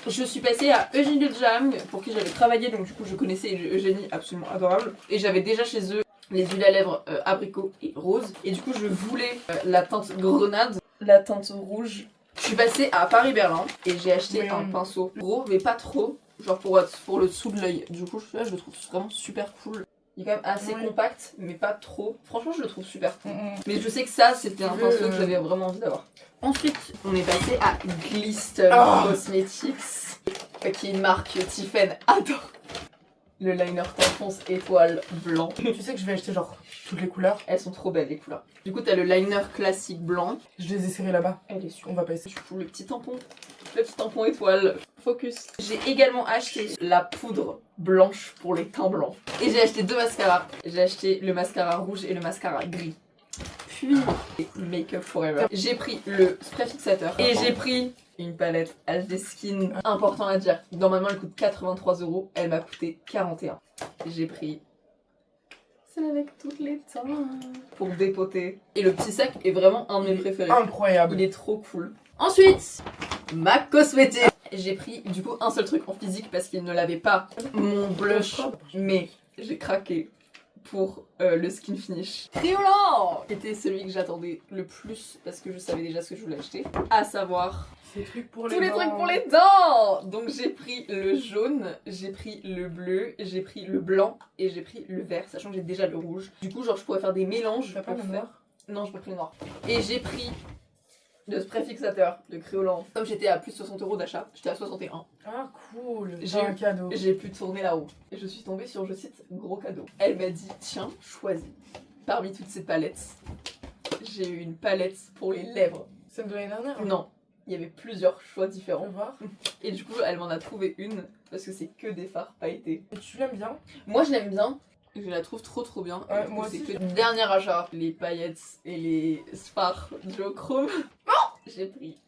je suis passée à Eugénie Jam pour qui j'avais travaillé, donc du coup je connaissais Eugénie, absolument adorable. Et j'avais déjà chez eux les huiles à lèvres abricot et rose. Et du coup je voulais la teinte grenade, la teinte rouge. Je suis passée à Paris-Berlin et j'ai acheté un pinceau gros mais pas trop, genre pour le dessous de l'œil. Du coup celui-là je le trouve vraiment super cool. Il est quand même assez compact mais pas trop. Franchement je le trouve super cool. Mais je sais que ça c'était un pinceau que j'avais vraiment envie d'avoir. Ensuite on est passé à Glisten Cosmetics qui est une marque que Tiffen adore. Le liner Tenfonce étoile blanc. Tu sais que je vais acheter genre toutes les couleurs. Elles sont trop belles les couleurs. Du coup t'as le liner classique blanc. Je les ai serrés là-bas. Elle est sûre. On va passer. Du coup le petit tampon étoile focus. J'ai également acheté la poudre blanche pour les teints blancs. Et j'ai acheté 2 mascaras. J'ai acheté le mascara rouge et le mascara gris. Puis Make Up Forever. J'ai pris le spray fixateur. Et j'ai pris une palette HD Skin. Important à dire, normalement elle coûte 83 €, elle m'a coûté 41. J'ai pris celle avec toutes les teintes pour dépoter. Et le petit sac est vraiment un de mes préférés. Incroyable. Il est trop cool. Ensuite, MAC Cosmetics. J'ai pris du coup un seul truc en physique parce qu'il ne l'avait pas, mon blush, mais j'ai craqué pour le Skin Finish Criolan, qui était celui que j'attendais le plus parce que je savais déjà ce que je voulais acheter, à savoir tous les trucs pour les dents. Donc j'ai pris le jaune, j'ai pris le bleu, j'ai pris le blanc et j'ai pris le vert, sachant que j'ai déjà le rouge. Du coup genre je pourrais faire des mélanges pour faire. Non, je n'ai pas pris le noir. Et j'ai pris le spray fixateur de Criolan. Comme j'étais à plus de 60 € d'achat, j'étais à 61. Ah cool, j'ai un cadeau. J'ai pu tourner là-haut. Et je suis tombée sur, je cite, gros cadeau. Elle m'a dit, tiens, choisis. Parmi toutes ces palettes, j'ai eu une palette pour les lèvres. Celle de l'année dernière? Non, il y avait plusieurs choix différents. Je vais voir. Et du coup, elle m'en a trouvé une, parce que c'est que des fards pailletés. Et tu l'aimes bien? Moi, je l'aime bien. Je la trouve trop bien. Ouais, moi aussi. C'est que le dernier achat, les paillettes et les fards duochrome. J'ai pris.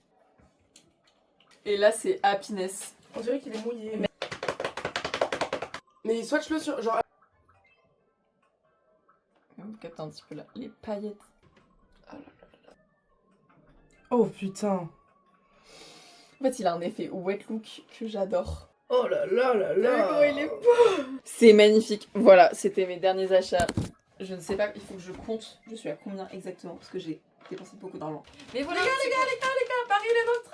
Et là, c'est Happiness. On dirait qu'il est mouillé. Mais swatch-le sur. Genre. On capte un petit peu là. Les paillettes. Oh là là. Oh putain. En fait, il a un effet wet look que j'adore. Oh là là là là. Il est beau. C'est magnifique. Voilà, c'était mes derniers achats. Je ne sais pas, il faut que je compte. Je suis à combien exactement parce que j'ai dépensé beaucoup d'argent. Mais voilà. Les gars, Paris est notre.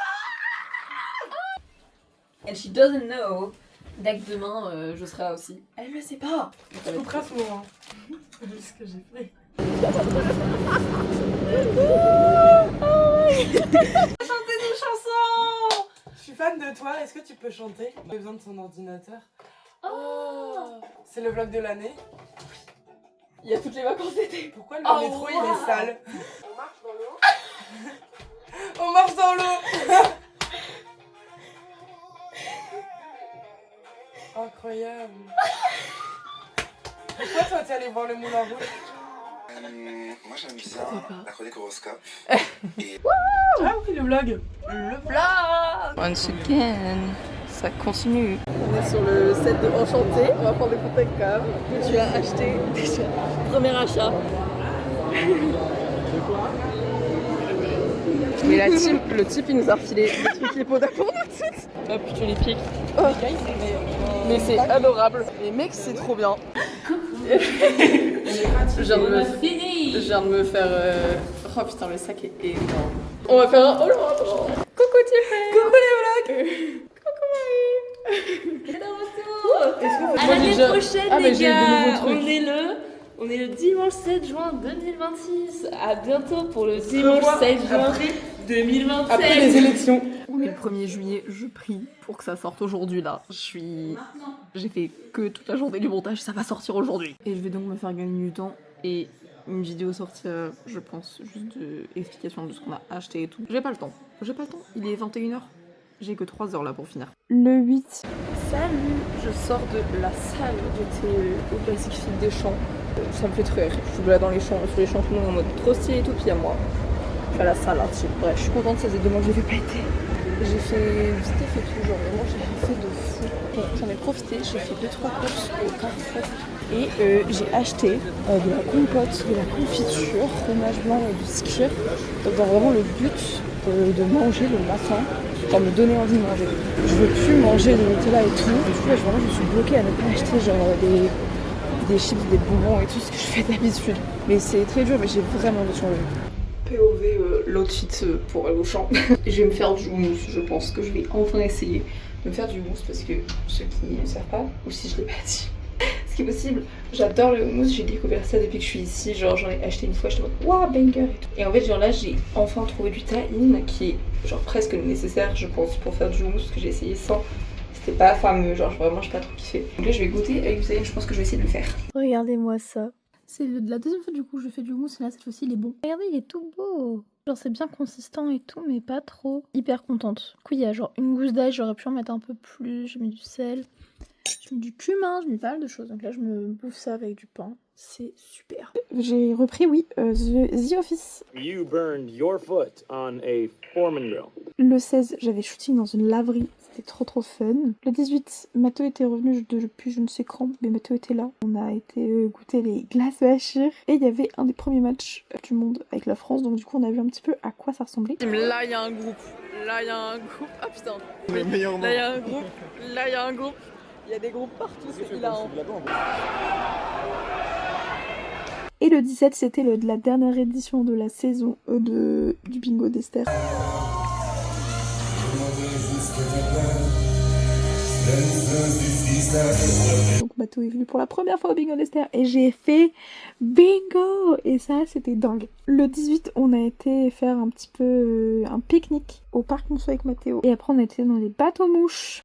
And she doesn't know that demain je serai là aussi. Elle ne le sait pas. Je couperai à ce moment. C'est ce que j'ai fait. Chantez des chansons. Je suis fan de toi, est-ce que tu peux chanter? J'ai besoin de ton ordinateur. Oh. C'est le vlog de l'année. Il y a toutes les vacances d'été. Pourquoi le métro il est sale? On marche dans l'eau. On marche dans l'eau. Incroyable. Pourquoi toi t'es allé voir le Moulin Rouge? Moi j'aime bien la chronique horoscope. Ah oui, le vlog. Le vlog. Once again, ça continue. On est sur le set de Enchanté. On va prendre des photos avec Cam. Que tu as acheté déjà. Premier achat. Mais la team, le type il nous a refilé des trucs lipo pour nous de suite. Hop, tu les piques. Oh. Mais c'est adorable. Les mecs, c'est trop bien. Je viens de me faire. Oh putain, le sac est énorme. On va faire un haul rentrant. Coucou Tiffany. Coucou les vlogs. Coucou Marie. C'est de retour. À l'année prochaine, les gars. On est le On est le dimanche 7 juin 2026. À bientôt pour le dimanche 7 juin 2027. Après les élections. On est le 1er juillet, je prie pour que ça sorte aujourd'hui là. J'ai fait que toute la journée du montage, ça va sortir aujourd'hui. Et je vais donc me faire gagner du temps et une vidéo sortir, je pense, juste d'explication de ce qu'on a acheté et tout. J'ai pas le temps, il est 21h. J'ai que 3 heures là pour finir. Le 8. Salut, je sors de la salle. J'étais au Basic Fit des champs. Ça me fait trop rire. Je suis là dans les champs, sur les champs, tout le monde en mode trop stylé et tout, puis à moi. Je suis à la salle là dessus. Bref, je suis contente, ça faisait 2 mois que j'ai fait pas été. J'ai fait vite fait tout, genre vraiment j'ai rien fait de fou. Bon, j'en ai profité, j'ai fait 2-3 courses au Carrefour. Et j'ai acheté de la compote, de la confiture, fromage blanc et du skyr. Donc dans vraiment le but de manger le matin, pour me donner envie de manger. Je veux plus manger de Nutella et tout. Du coup là vraiment je suis bloquée à ne pas acheter genre des chips, des bonbons et tout ce que je fais d'habitude. Mais c'est très dur, mais j'ai vraiment envie de changer. POV l'outfit pour aller au champ. Je vais me faire du houmous, je pense que je vais enfin essayer de me faire du houmous parce que ceux qui ne savent pas, ou si je l'ai pas dit, ce qui est possible, j'adore le houmous, j'ai découvert ça depuis que je suis ici, genre j'en ai acheté une fois, j'étais en mode waouh banger et tout. Et en fait genre là j'ai enfin trouvé du tahine qui est genre presque nécessaire je pense pour faire du houmous que j'ai essayé sans. C'était pas fameux, genre vraiment j'ai pas trop kiffé. Donc là je vais goûter avec du tahine, je pense que je vais essayer de le faire. Regardez-moi ça. C'est la deuxième fois du coup que je fais du houmous et là cette fois-ci il est bon. Regardez il est tout beau. Genre c'est bien consistant et tout mais pas trop. Hyper contente. Du coup il y a genre une gousse d'ail, j'aurais pu en mettre un peu plus. J'ai mis du sel, j'ai mis du cumin, j'ai mis pas mal de choses. Donc là je me bouffe ça avec du pain. C'est super. J'ai repris The Office. You burned your foot on a Foreman grill. Le 16 j'avais shooting dans une laverie. C'était trop fun. Le 18, Mathéo était revenu depuis je ne sais quand, mais Mathéo était là. On a été goûter les glaces Bachir. Et il y avait un des premiers matchs du monde avec la France, donc du coup on a vu un petit peu à quoi ça ressemblait. Là il y a un groupe, là il y a un groupe, ah putain. Là il y a un groupe, là il y a un groupe. Il y a des groupes partout, c'est hilarant. Et le 17 c'était la dernière édition de la saison du bingo d'Esther. Donc Mathéo est venu pour la première fois au bingo d'Esther et j'ai fait bingo et ça c'était dingue. Le 18 on a été faire un petit peu un pique-nique au parc Monceau avec Mathéo et après on a été dans les bateaux mouches.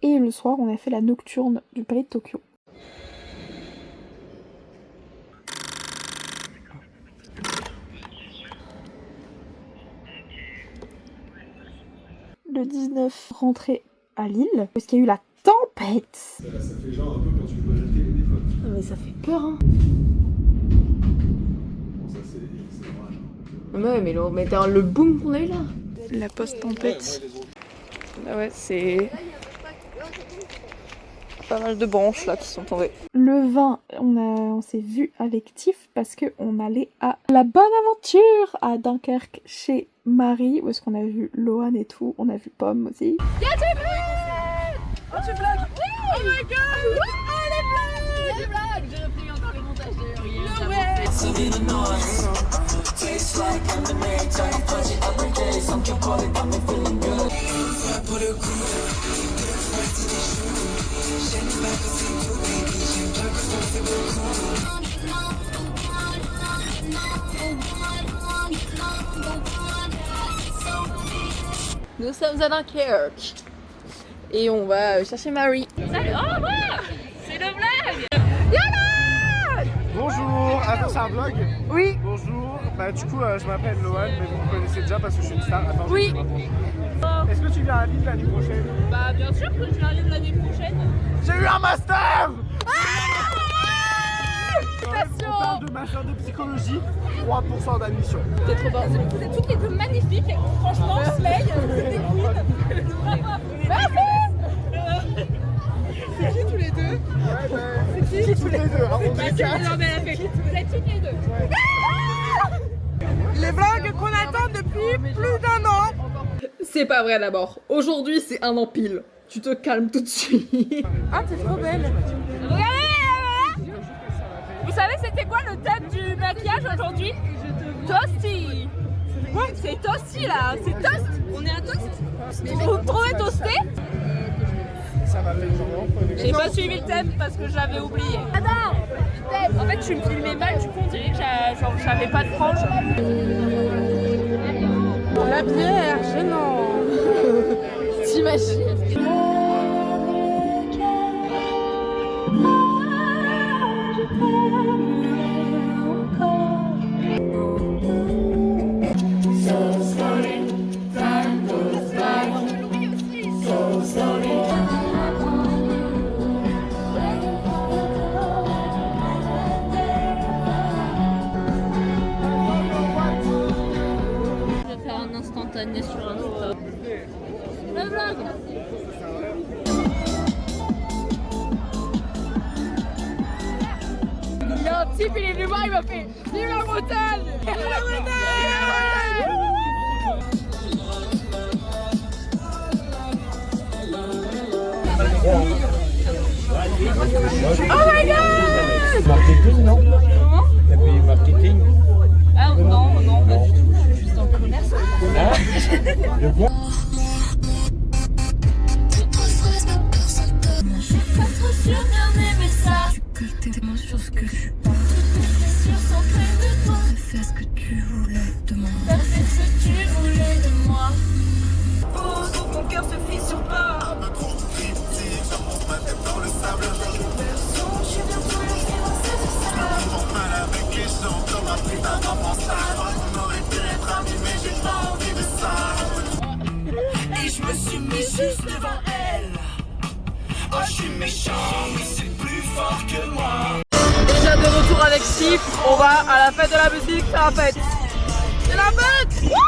Et le soir on a fait la nocturne du palais de Tokyo. Le 19, rentrée à Lille, parce qu'il y a eu la tempête. Ça fait genre un peu quand tu vois la télé des fois. Ah mais ça fait peur hein. Bon ça c'est vrai. Ouais mais t'as le boom qu'on a eu là. La post-tempête. Ah ouais c'est... pas mal de branches là qui sont tombées. Le 20, on s'est vu avec Tiff parce qu'on allait à la bonne aventure à Dunkerque chez Marie, où est-ce qu'on a vu Lohan et tout, on a vu Pomme aussi. Y'a tu blagues! Oh tu blagues! Oui! Oh my god! Oh les blagues! J'ai repris encore les montages de Uriel. Nous sommes à Dunkerque et on va chercher Marie. Salut, au revoir. C'est le vlog. Yana. Bonjour, attends c'est un vlog? Oui. Bonjour, bah du coup je m'appelle Lohan mais vous me connaissez déjà parce que je suis une star. Attends, oui. Est-ce que tu viens à Lille l'année prochaine? Bah bien sûr que je viens à Lille l'année prochaine. J'ai eu un master. Félicitations. On parle de master de psychologie, 3% d'admission. T'es trop fort. Vous êtes toutes les deux magnifiques. Franchement, Slay, c'est des queens. C'est qui tous les deux? Ouais, bah, c'est qui tous les deux? On est quatre. Vous êtes toutes les deux. Les vlogs qu'on attend depuis plus d'1 an. C'est pas vrai d'abord. Aujourd'hui c'est un an pile. Tu te calmes tout de suite. Ah t'es trop belle. Regardez. Vous savez c'était quoi le thème du maquillage aujourd'hui? Toasty. Quoi? C'est toasty là. C'est toast. On est à toast. Vous me trouvez toasté? Ça m'a fait genre J'ai pas suivi le thème parce que j'avais oublié. Ah non, en fait, tu me filmais mal, du coup, on dirait que j'avais pas de frange. La bière, gênant. T'imagines? Sur Insta. La blague. Il y a un type, il est venu voir, il m'a fait vive la Bretagne! Vive la Bretagne! Oh my god! Marketing, non? T'as payé marketing? Ah non, pas du tout, je suis juste en commerce. De quoi? Pas trop sûr bien aimer ça. Que t'es moins sur ce que je suis pas. Toutes mes blessures sont pleines de toi. Fais ce que tu voulais de moi. Fais ce que tu voulais de moi. Oh, donc mon cœur se fissure pas. Un peu trop cryptique, j'avance ma tête dans le sable. Je suis bientôt le fiancé de ça. Je me mal avec les gens comme un putain d'enfant sale. On aurait pu être amis, mais j'ai pas envie de ça. Et je me suis mis juste devant elle. Oh, je suis méchant, mais c'est plus fort que moi. Déjà de retour avec Sif, on va à la fête de la musique, c'est la fête. C'est la fête! Wouh!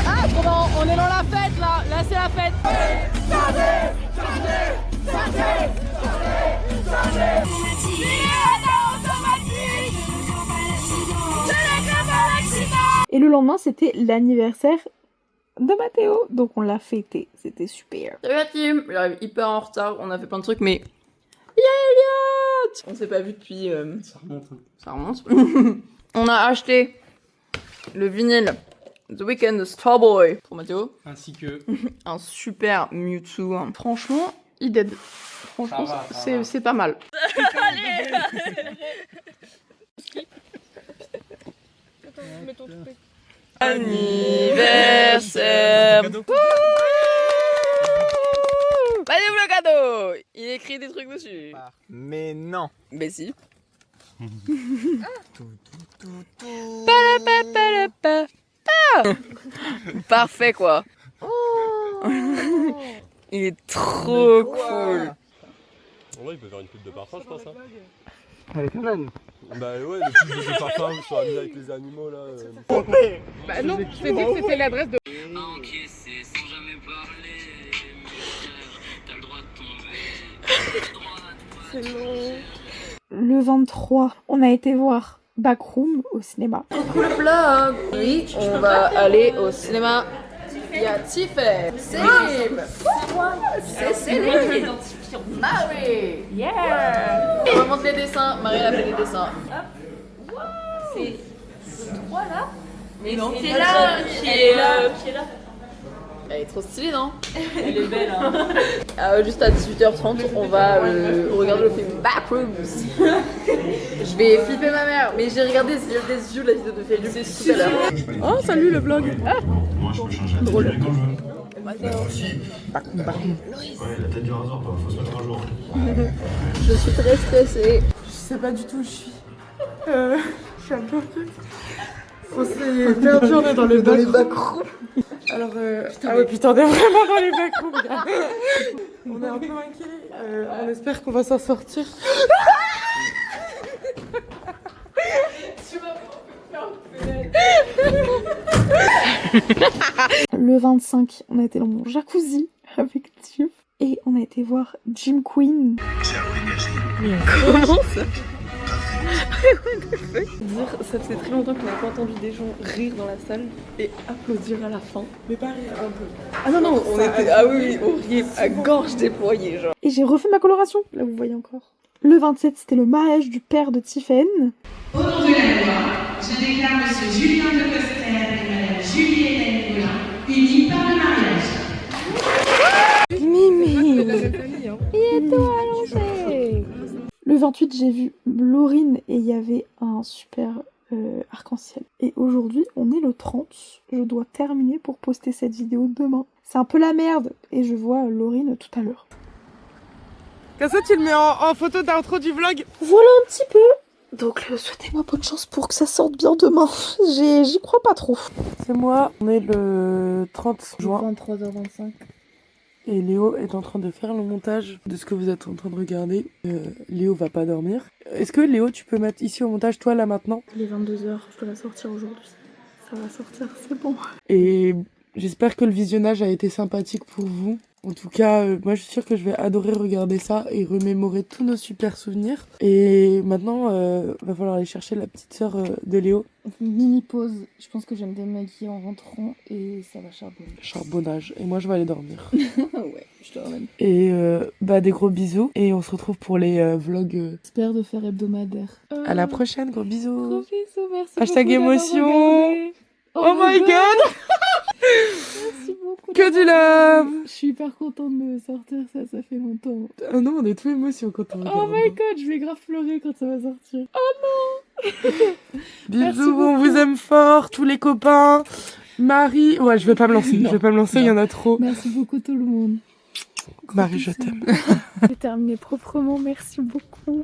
Ah, on est dans la fête là, là c'est la fête. Et le lendemain, c'était l'anniversaire de Mathéo, donc on l'a fêté, c'était super. Salut la team, j'arrive hyper en retard, on a fait plein de trucs mais... Elliot! On s'est pas vu depuis... Ça remonte. Ça remonte. On a acheté le vinyle The Weeknd de Starboy pour Mathéo. Ainsi que... un super Mewtwo. Franchement, il dead. Franchement, c'est pas mal. Allez! Anniversaire! Allez, où le cadeau? Il écrit des trucs dessus. Mais non. Mais si. Parfait quoi. Il est trop cool. En vrai, il peut faire une pub de parfum, je pense. Hein. Avec un âne. Bah ouais, le pub de parfum sur la mise avec les animaux là. Bah non, je t'ai dit que c'était l'adresse de. Encaisser sans jamais parler. T'as le droit de tomber. C'est long. Le 23, on a été voir Backroom au cinéma. Coucou le vlog. Oui, on va aller au cinéma. Il y a Tiffany, Célim, c'est Célim, Marie, yeah. On va montrer les dessins, Marie a fait les dessins. C'est ce 3 là? Mais non, qui est là, qui est là. Elle est trop stylée, non? Elle est belle, hein. Juste à 18h30, on va regarder le film Backrooms. Je vais flipper ma mère, mais j'ai regardé des yeux la vidéo de Félix tout à l'heure. Oh, salut le vlog. Ah. Drôle. Ouais, la tête du rasoir, faut se mettre un jour. Je suis très stressée. Je sais pas du tout où je suis. Je suis un peu perdue. On s'est perdu, on est dans les backrooms. Alors, ah ouais, putain, on est vraiment dans les backrooms. On est un peu inquiets. On espère qu'on va s'en sortir. Le 25, on a été dans mon jacuzzi avec Tiff et on a été voir Jim Queen. Comment ça? Dire, ça faisait très longtemps qu'on n'a pas entendu des gens rire dans la salle et applaudir à la fin. Mais pas rire un peu. Ah non, non, on était. Ah oui, on riait à gorge déployée, genre. Et j'ai refait ma coloration, là vous voyez encore. Le 27, c'était le mariage du père de Tiffen. Au nom de la loi, je déclare Monsieur Julien de Coster et Madame Juliette 28, j'ai vu Laurine et il y avait un super arc-en-ciel. Et aujourd'hui, on est le 30. Je dois terminer pour poster cette vidéo demain. C'est un peu la merde. Et je vois Laurine tout à l'heure. Comme ça, tu le mets en photo d'intro du vlog. Voilà un petit peu. Donc souhaitez-moi bonne chance pour que ça sorte bien demain. J'y crois pas trop. C'est moi, on est le 30 juin. 23h25. Et Léo est en train de faire le montage de ce que vous êtes en train de regarder. Léo va pas dormir. Est-ce que Léo, tu peux mettre ici au montage, toi, là, maintenant? Il est 22h, je dois la sortir aujourd'hui. Ça va sortir, c'est bon. Et j'espère que le visionnage a été sympathique pour vous. En tout cas, moi je suis sûre que je vais adorer regarder ça et remémorer tous nos super souvenirs. Et maintenant, va falloir aller chercher la petite sœur de Léo. Mini pause, je pense que je vais me démaquiller en rentrant et ça va charbonner. Charbonnage. Et moi je vais aller dormir. Ouais, je te ramène. Et des gros bisous. Et on se retrouve pour les vlogs. J'espère de faire hebdomadaire. À la prochaine, gros bisous. Gros bisous, merci. Hashtag beaucoup émotion. Oh my god. Merci beaucoup. Que du love. Je suis hyper contente de sortir ça fait longtemps. Oh non, on est tout émotion quand on regarde. Oh my god, je vais grave pleurer quand ça va sortir. Oh non. Bisous, on vous aime fort, tous les copains. Marie, ouais, je vais pas me lancer, il y en a trop. Merci beaucoup tout le monde. Marie, je t'aime. J'ai terminé proprement, merci beaucoup.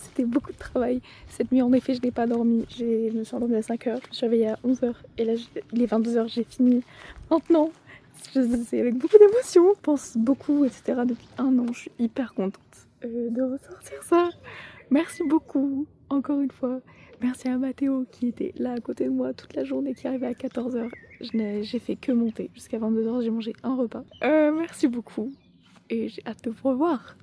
C'était beaucoup de travail. Cette nuit, en effet, je n'ai pas dormi. Je me suis endormie à 5h, je me suis réveillée à 11h. Et là, il est 22h, j'ai fini maintenant. C'est avec beaucoup d'émotion, je pense beaucoup, etc. Depuis 1 an, je suis hyper contente de ressortir ça. Merci beaucoup, encore une fois. Merci à Mathéo qui était là à côté de moi toute la journée, qui arrivait à 14h. J'ai fait que monter. Jusqu'à 22h, j'ai mangé un repas. Merci beaucoup. Et j'ai hâte de vous revoir.